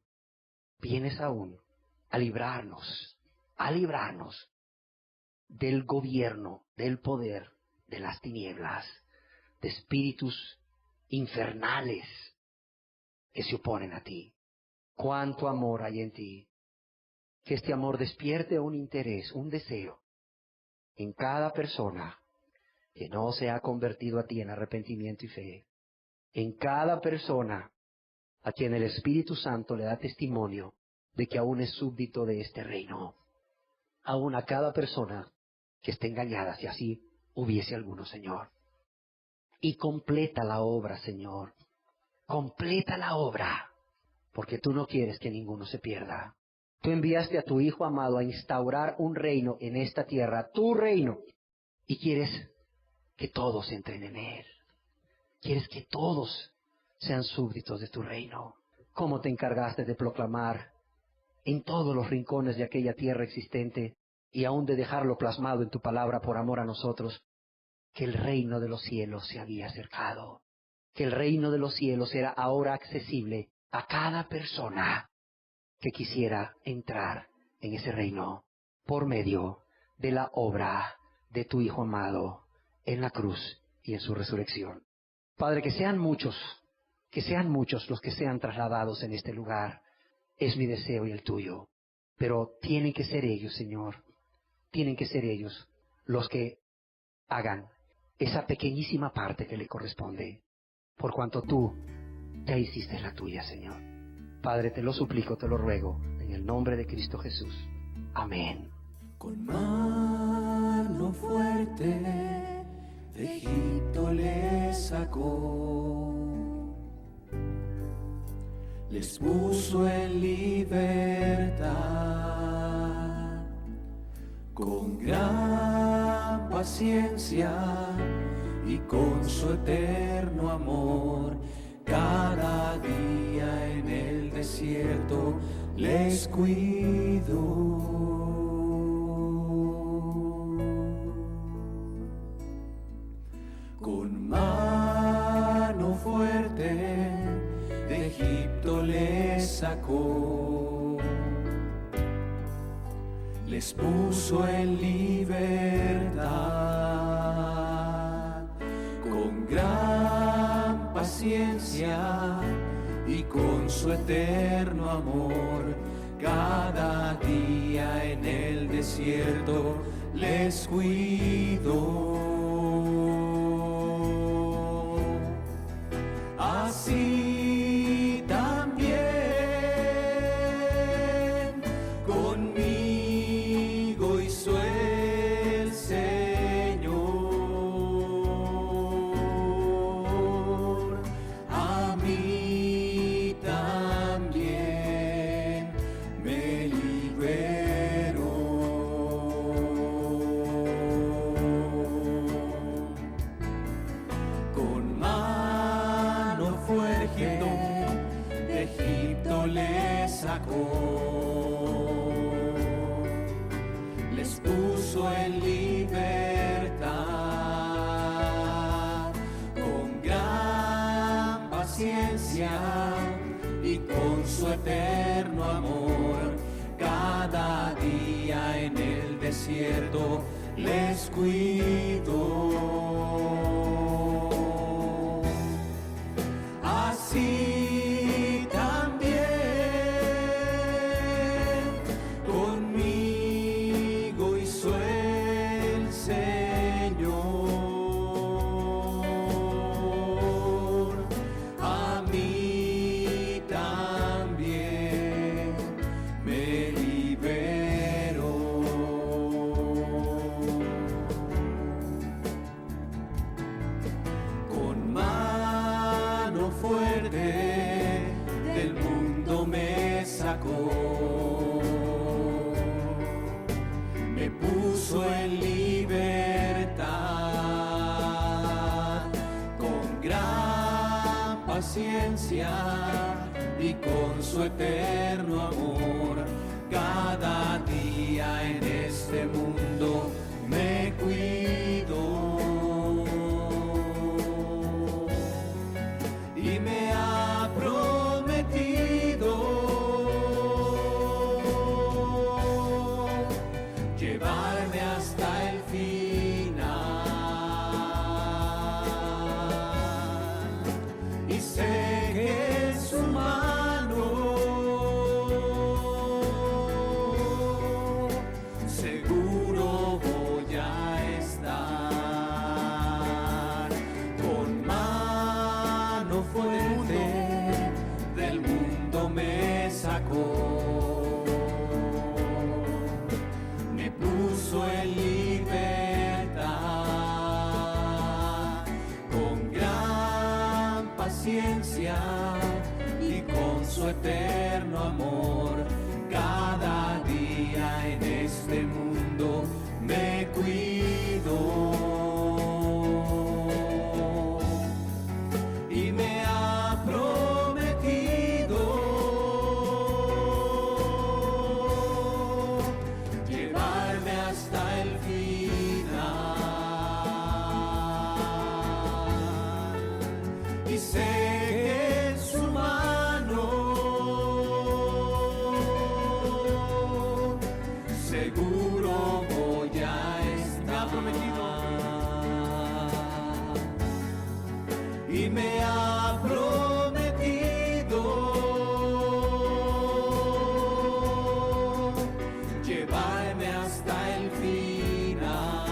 a librarnos del gobierno, del poder de las tinieblas, de espíritus infernales que se oponen a ti. Cuánto amor hay en ti. Que este amor despierte un interés, un deseo en cada persona que no se ha convertido a ti en arrepentimiento y fe. En cada persona a quien el Espíritu Santo le da testimonio de que aún es súbdito de este reino. Aún a cada persona que esté engañada, si así hubiese alguno, Señor. Y completa la obra, Señor. Completa la obra, porque tú no quieres que ninguno se pierda. Tú enviaste a tu Hijo amado a instaurar un reino en esta tierra, tu reino, y quieres que todos entren en él. Quieres que todos sean súbditos de tu reino. ¿Cómo te encargaste de proclamar en todos los rincones de aquella tierra existente y aún de dejarlo plasmado en tu palabra por amor a nosotros, que el reino de los cielos se había acercado, que el reino de los cielos era ahora accesible a cada persona que quisiera entrar en ese reino por medio de la obra de tu Hijo amado en la cruz y en su resurrección? Padre, que sean muchos los que sean trasladados en este lugar. Es mi deseo y el tuyo. Pero tienen que ser ellos, Señor. Tienen que ser ellos los que hagan esa pequeñísima parte que le corresponde, por cuanto tú ya hiciste la tuya, Señor. Padre, te lo suplico, te lo ruego, en el nombre de Cristo Jesús. Amén. Con mano fuerte de Egipto les sacó, les puso en libertad, con gran paciencia y con su eterno amor. Cada día en el desierto les cuidó. Con mano fuerte de Egipto les sacó, les puso en libertad, con gran paciencia y con su eterno amor. Cada día en el desierto les cuidó. Así también conmigo hizo Él. sacó, les puso en libertad, con gran paciencia y con su eterno amor, cada día en el desierto les cuidó. Así también conmigo hizo el Señor, a mí también me liberó. Con mano fuerte del mundo me sacó, me puso en libertad, con gran paciencia y con su eterno amor, cada día en este mundo me cuidó. Y me ha prometido llevarme hasta el final, y sé que en su mano seguro voy a estar. Con mano fuerte del mundo me sacó, me puso en libertad, con gran paciencia y con su eterno amor, cada día en este mundo me cuidó. Y me ha prometido llevarme hasta el final, y sé que en su mano seguro voy a estar. Y me ha prometido llevarme hasta el final,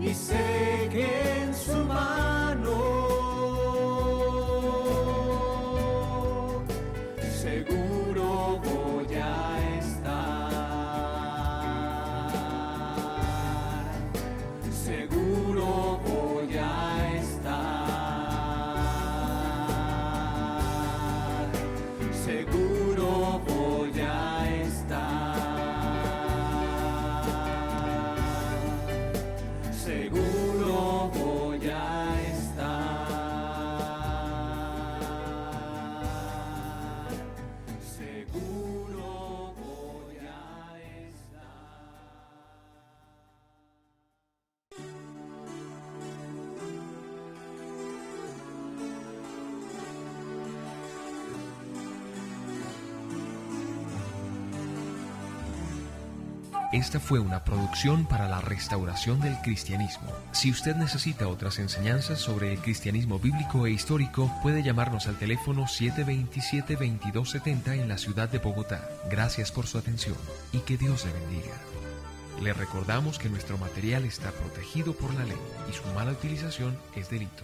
y sé que en su mano seguro voy a estar, seguro voy a estar, seguro voy a estar, seguro voy a estar, seguro voy a estar. Esta fue una producción para la restauración del cristianismo. Si usted necesita otras enseñanzas sobre el cristianismo bíblico e histórico, puede llamarnos al teléfono 727-2270 en la ciudad de Bogotá. Gracias por su atención y que Dios le bendiga. Le recordamos que nuestro material está protegido por la ley y su mala utilización es delito.